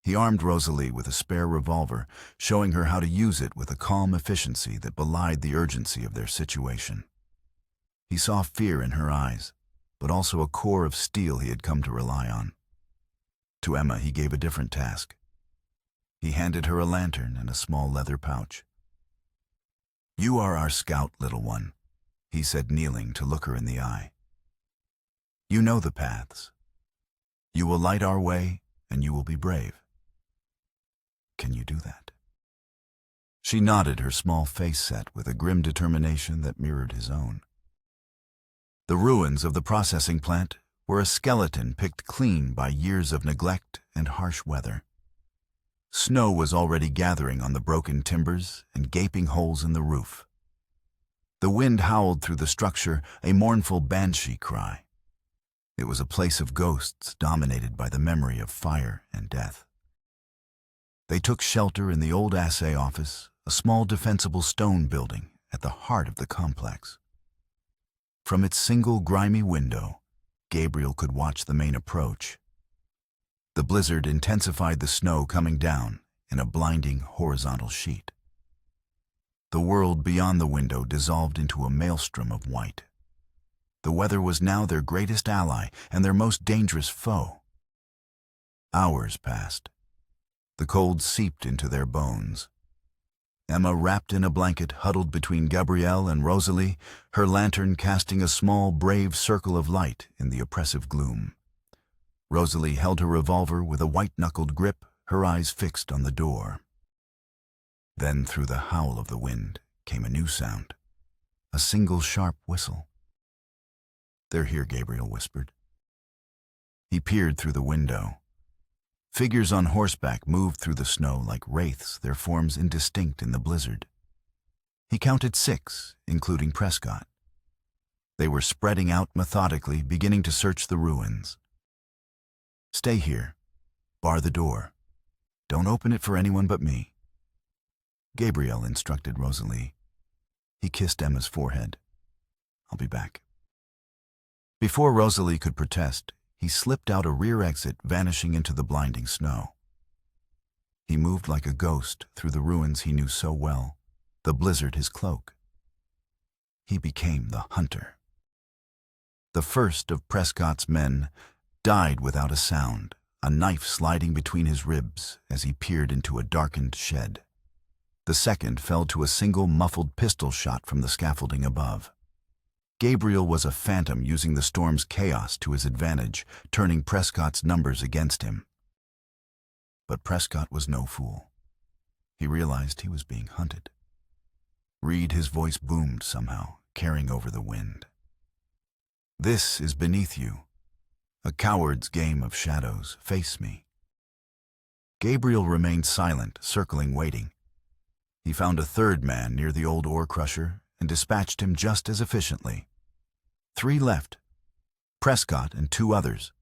He armed Rosalie with a spare revolver, showing her how to use it with a calm efficiency that belied the urgency of their situation. He saw fear in her eyes, but also a core of steel he had come to rely on. To Emma he gave a different task. He handed her a lantern and a small leather pouch. You are our scout, little one, he said, kneeling to look her in the eye. You know the paths. You will light our way, and you will be brave. Can you do that? She nodded, her small face set with a grim determination that mirrored his own. The ruins of the processing plant were a skeleton picked clean by years of neglect and harsh weather. Snow was already gathering on the broken timbers and gaping holes in the roof. The wind howled through the structure, a mournful banshee cry. It was a place of ghosts dominated by the memory of fire and death. They took shelter in the old assay office, a small defensible stone building at the heart of the complex. From its single grimy window, Gabriel could watch the main approach. The blizzard intensified the snow coming down in a blinding horizontal sheet. The world beyond the window dissolved into a maelstrom of white. The weather was now their greatest ally and their most dangerous foe. Hours passed. The cold seeped into their bones. Emma, wrapped in a blanket, huddled between Gabrielle and Rosalie, her lantern casting a small, brave circle of light in the oppressive gloom. Rosalie held her revolver with a white-knuckled grip, her eyes fixed on the door. Then, through the howl of the wind, came a new sound, a single sharp whistle. They're here, Gabriel whispered. He peered through the window. Figures on horseback moved through the snow like wraiths, their forms indistinct in the blizzard. He counted 6, including Prescott. They were spreading out methodically, beginning to search the ruins. "Stay here. Bar the door. Don't open it for anyone but me," Gabriel instructed Rosalie. He kissed Emma's forehead. "I'll be back." Before Rosalie could protest, he slipped out a rear exit, vanishing into the blinding snow. He moved like a ghost through the ruins he knew so well, the blizzard his cloak. He became the hunter. The first of Prescott's men died without a sound, a knife sliding between his ribs as he peered into a darkened shed. The second fell to a single muffled pistol shot from the scaffolding above. Gabriel was a phantom using the storm's chaos to his advantage, turning Prescott's numbers against him. But Prescott was no fool. He realized he was being hunted. Reed, his voice boomed somehow, carrying over the wind. "This is beneath you. A coward's game of shadows. Face me." Gabriel remained silent, circling, waiting. He found a third man near the old ore crusher and dispatched him just as efficiently. 3 left, Prescott and 2 others.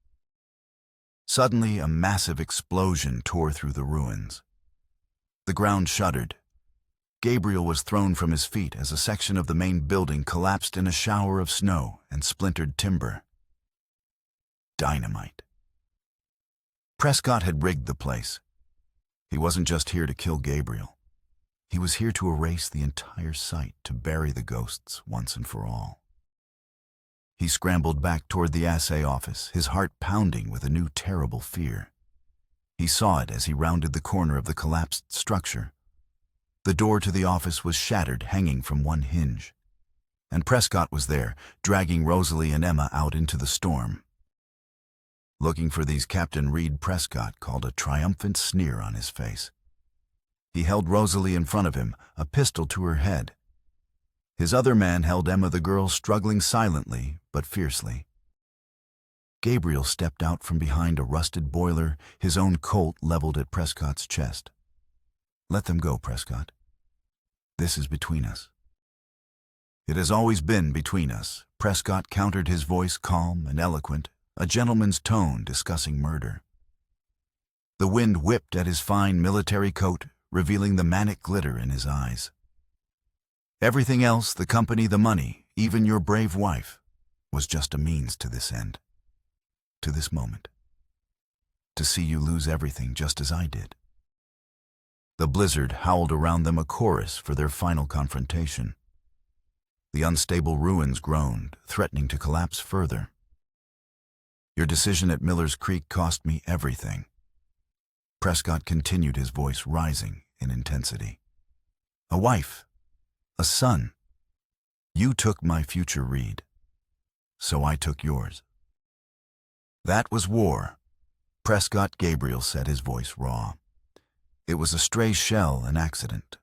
Suddenly, a massive explosion tore through the ruins. The ground shuddered. Gabriel was thrown from his feet as a section of the main building collapsed in a shower of snow and splintered timber. Dynamite. Prescott had rigged the place. He wasn't just here to kill Gabriel. He was here to erase the entire site, to bury the ghosts once and for all. He scrambled back toward the assay office, his heart pounding with a new terrible fear. He saw it as he rounded the corner of the collapsed structure. The door to the office was shattered, hanging from one hinge. And Prescott was there, dragging Rosalie and Emma out into the storm. Looking for these, Captain Reed Prescott called a triumphant sneer on his face. He held Rosalie in front of him, a pistol to her head. His other man held Emma, the girl, struggling silently but fiercely. Gabriel stepped out from behind a rusted boiler, his own Colt leveled at Prescott's chest. "Let them go, Prescott. This is between us." "It has always been between us," Prescott countered, his voice calm and eloquent, a gentleman's tone discussing murder. The wind whipped at his fine military coat, revealing the manic glitter in his eyes. "Everything else, the company, the money, even your brave wife, was just a means to this end, to this moment. To see you lose everything just as I did." The blizzard howled around them, a chorus for their final confrontation. The unstable ruins groaned, threatening to collapse further. "Your decision at Miller's Creek cost me everything." Prescott continued, his voice rising in intensity. "A wife, a son. You took my future, Reed. So I took yours." "That was war," Prescott. Gabriel said, his voice raw. "It was a stray shell, an accident."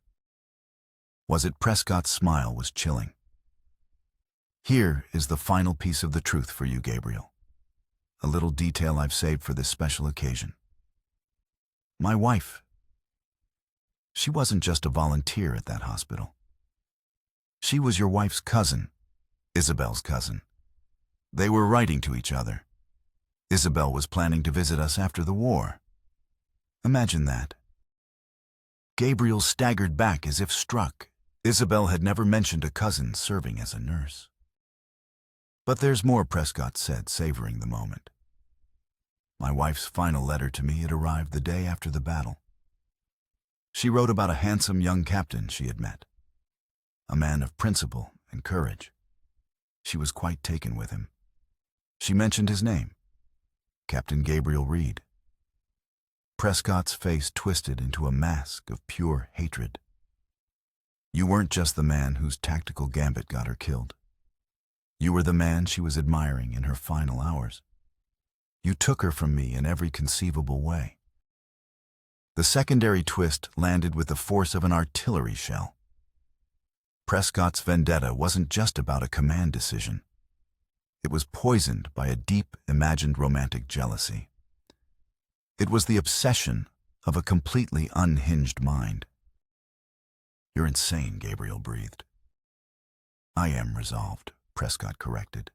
Was it? Prescott's smile was chilling. "Here is the final piece of the truth for you, Gabriel. A little detail I've saved for this special occasion. My wife. She wasn't just a volunteer at that hospital. She was your wife's cousin, Isabel's cousin. They were writing to each other. Isabel was planning to visit us after the war. Imagine that." Gabriel staggered back as if struck. Isabel had never mentioned a cousin serving as a nurse. "But there's more," Prescott said, savoring the moment. "My wife's final letter to me had arrived the day after the battle. She wrote about a handsome young captain she had met, a man of principle and courage. She was quite taken with him. She mentioned his name, Captain Gabriel Reed." Prescott's face twisted into a mask of pure hatred. "You weren't just the man whose tactical gambit got her killed. You were the man she was admiring in her final hours. You took her from me in every conceivable way." The secondary twist landed with the force of an artillery shell. Prescott's vendetta wasn't just about a command decision. It was poisoned by a deep, imagined romantic jealousy. It was the obsession of a completely unhinged mind. "You're insane," Gabriel breathed. "I am resolved," Prescott corrected.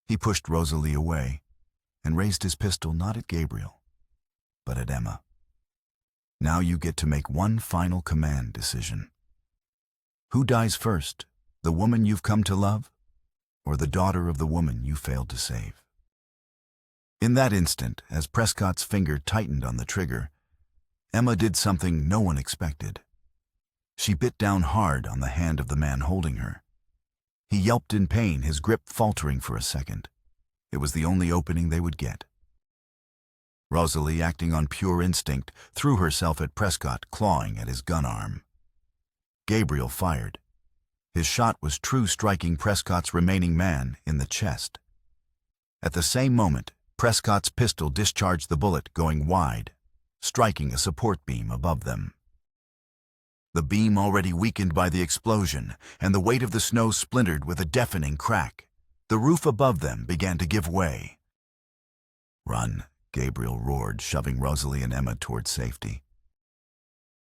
He pushed Rosalie away and raised his pistol not at Gabriel, but at Emma. "Now you get to make one final command decision. Who dies first, the woman you've come to love, or the daughter of the woman you failed to save?" In that instant, as Prescott's finger tightened on the trigger, Emma did something no one expected. She bit down hard on the hand of the man holding her. He yelped in pain, his grip faltering for a second. It was the only opening they would get. Rosalie, acting on pure instinct, threw herself at Prescott, clawing at his gun arm. Gabriel fired. His shot was true, striking Prescott's remaining man in the chest. At the same moment, Prescott's pistol discharged the bullet, going wide, striking a support beam above them. The beam already weakened by the explosion, and the weight of the snow splintered with a deafening crack. The roof above them began to give way. "Run," Gabriel roared, shoving Rosalie and Emma toward safety.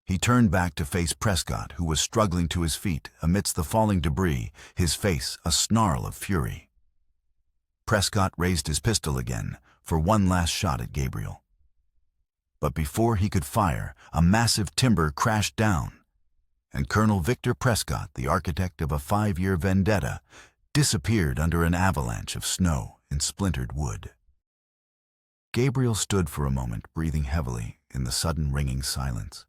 He turned back to face Prescott, who was struggling to his feet amidst the falling debris, his face a snarl of fury. Prescott raised his pistol again for one last shot at Gabriel. But before he could fire, a massive timber crashed down, and Colonel Victor Prescott, the architect of a 5-year vendetta, disappeared under an avalanche of snow and splintered wood. Gabriel stood for a moment, breathing heavily in the sudden ringing silence.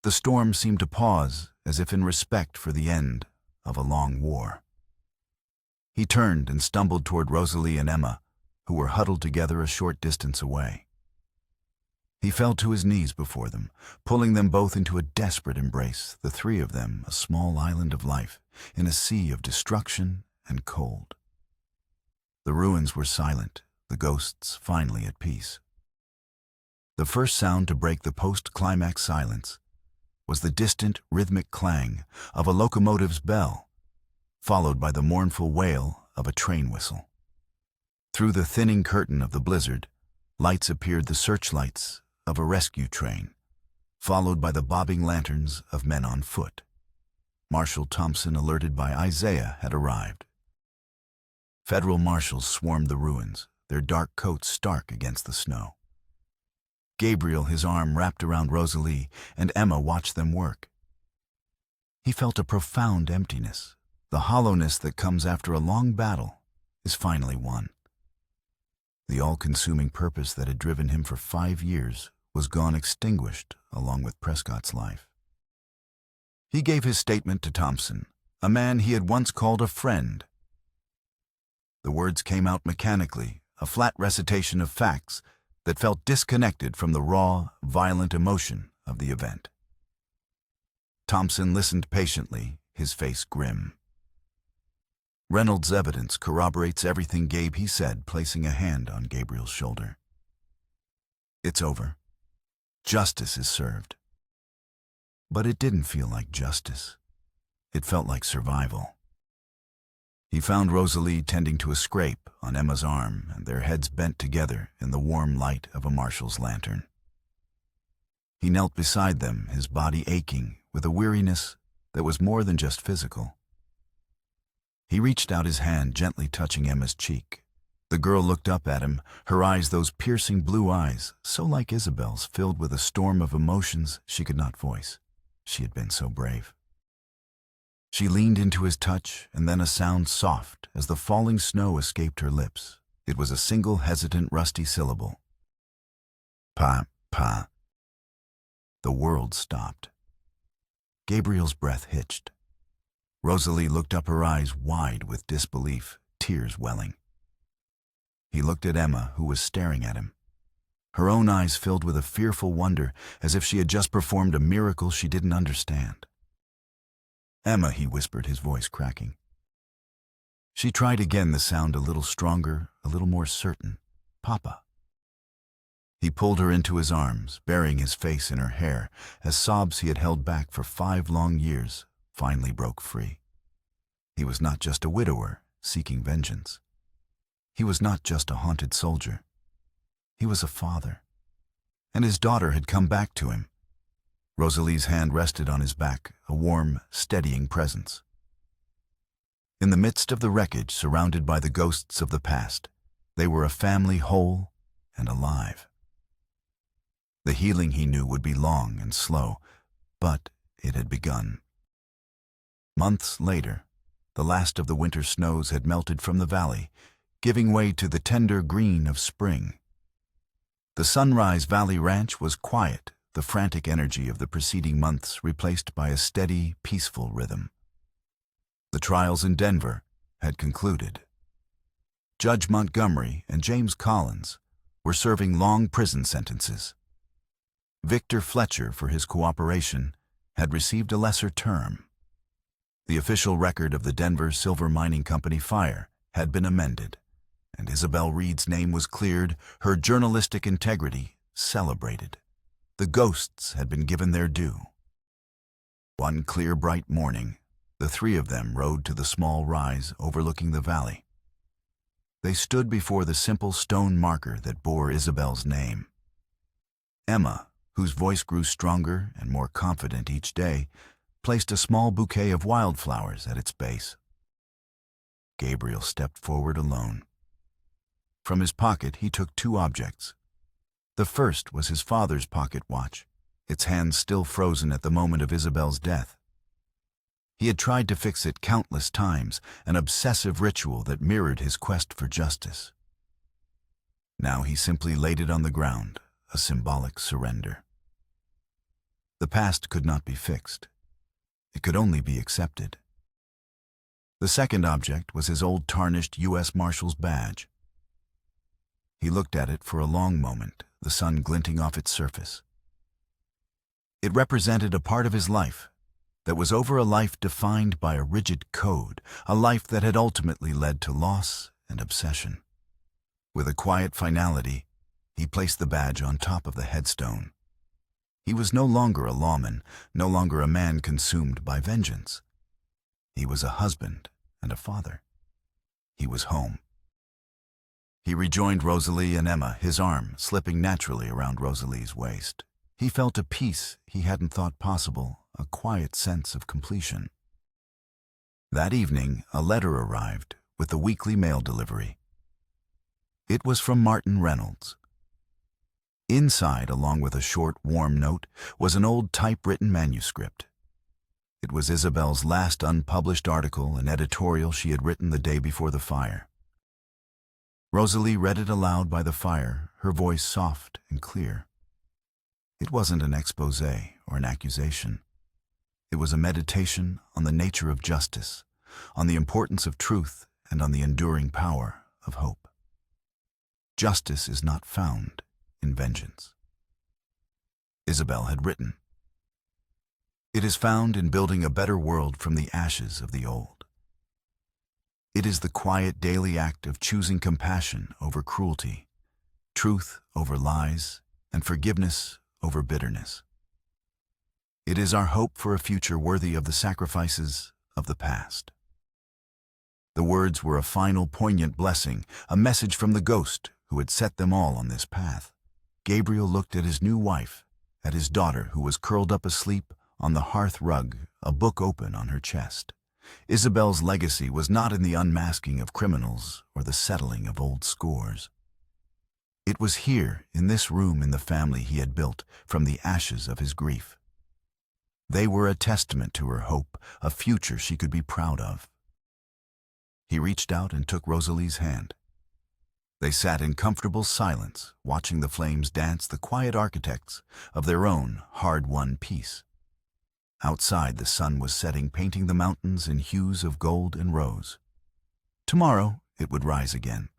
The storm seemed to pause, as if in respect for the end of a long war. He turned and stumbled toward Rosalie and Emma, who were huddled together a short distance away. He fell to his knees before them, pulling them both into a desperate embrace, the three of them a small island of life in a sea of destruction and cold. The ruins were silent, the ghosts finally at peace. The first sound to break the post-climax silence was the distant rhythmic clang of a locomotive's bell, followed by the mournful wail of a train whistle. Through the thinning curtain of the blizzard, lights appeared, the searchlights of a rescue train, followed by the bobbing lanterns of men on foot. Marshal Thompson, alerted by Isaiah, had arrived. Federal marshals swarmed the ruins, their dark coats stark against the snow. Gabriel, his arm wrapped around Rosalie, and Emma watched them work. He felt a profound emptiness. The hollowness that comes after a long battle is finally won. The all-consuming purpose that had driven him for 5 years was gone, extinguished along with Prescott's life. He gave his statement to Thompson, a man he had once called a friend. The words came out mechanically, a flat recitation of facts that felt disconnected from the raw, violent emotion of the event. Thompson listened patiently, his face grim. "Reynolds' evidence corroborates everything, Gabe," he said, placing a hand on Gabriel's shoulder. "It's over. Justice is served." But it didn't feel like justice. It felt like survival. He found Rosalie tending to a scrape on Emma's arm, and their heads bent together in the warm light of a marshal's lantern. He knelt beside them, his body aching with a weariness that was more than just physical. He reached out his hand, gently touching Emma's cheek. The girl looked up at him, her eyes, those piercing blue eyes, so like Isabel's, filled with a storm of emotions she could not voice. She had been so brave. She leaned into his touch, and then a sound soft as the falling snow escaped her lips. It was a single hesitant, rusty syllable. "Pa, pa." The world stopped. Gabriel's breath hitched. Rosalie looked up, her eyes wide with disbelief, tears welling. He looked at Emma, who was staring at him. Her own eyes filled with a fearful wonder, as if she had just performed a miracle she didn't understand. "Emma," he whispered, his voice cracking. She tried again, the sound a little stronger, a little more certain. "Papa." He pulled her into his arms, burying his face in her hair, as sobs he had held back for 5 long years finally broke free. He was not just a widower seeking vengeance. He was not just a haunted soldier. He was a father, and his daughter had come back to him. Rosalie's hand rested on his back, a warm, steadying presence. In the midst of the wreckage, surrounded by the ghosts of the past, they were a family whole and alive. The healing, he knew, would be long and slow, but it had begun. Months later, the last of the winter snows had melted from the valley, giving way to the tender green of spring. The Sunrise Valley Ranch was quiet, the frantic energy of the preceding months replaced by a steady, peaceful rhythm. The trials in Denver had concluded. Judge Montgomery and James Collins were serving long prison sentences. Victor Fletcher, for his cooperation, had received a lesser term. The official record of the Denver Silver Mining Company fire had been amended, and Isabel Reed's name was cleared, her journalistic integrity celebrated. The ghosts had been given their due. One clear, bright morning, the three of them rode to the small rise overlooking the valley. They stood before the simple stone marker that bore Isabel's name. Emma, whose voice grew stronger and more confident each day, placed a small bouquet of wildflowers at its base. Gabriel stepped forward alone. From his pocket he took two objects. The first was his father's pocket watch, its hands still frozen at the moment of Isabel's death. He had tried to fix it countless times, an obsessive ritual that mirrored his quest for justice. Now he simply laid it on the ground, a symbolic surrender. The past could not be fixed. It could only be accepted. The second object was his old tarnished U.S. Marshal's badge. He looked at it for a long moment, the sun glinting off its surface. It represented a part of his life that was over a life defined by a rigid code, a life that had ultimately led to loss and obsession. With a quiet finality, he placed the badge on top of the headstone. He was no longer a lawman, no longer a man consumed by vengeance. He was a husband and a father. He was home. He rejoined Rosalie and Emma, his arm slipping naturally around Rosalie's waist. He felt a peace he hadn't thought possible, a quiet sense of completion. That evening, a letter arrived with the weekly mail delivery. It was from Martin Reynolds. Inside, along with a short, warm note, was an old typewritten manuscript. It was Isabel's last unpublished article, an editorial she had written the day before the fire. Rosalie read it aloud by the fire, her voice soft and clear. It wasn't an exposé or an accusation. It was a meditation on the nature of justice, on the importance of truth, and on the enduring power of hope. Justice is not found in vengeance. Isabel had written, "It is found in building a better world from the ashes of the old. It is the quiet daily act of choosing compassion over cruelty, truth over lies, and forgiveness over bitterness. It is our hope for a future worthy of the sacrifices of the past." The words were a final, poignant blessing, a message from the ghost who had set them all on this path. Gabriel looked at his new wife, at his daughter who was curled up asleep on the hearth rug, a book open on her chest. Isabel's legacy was not in the unmasking of criminals or the settling of old scores. It was here, in this room in the family he had built from the ashes of his grief. They were a testament to her hope, a future she could be proud of. He reached out and took Rosalie's hand. They sat in comfortable silence, watching the flames dance, the quiet architects of their own hard-won peace. Outside, the sun was setting, painting the mountains in hues of gold and rose. Tomorrow, it would rise again.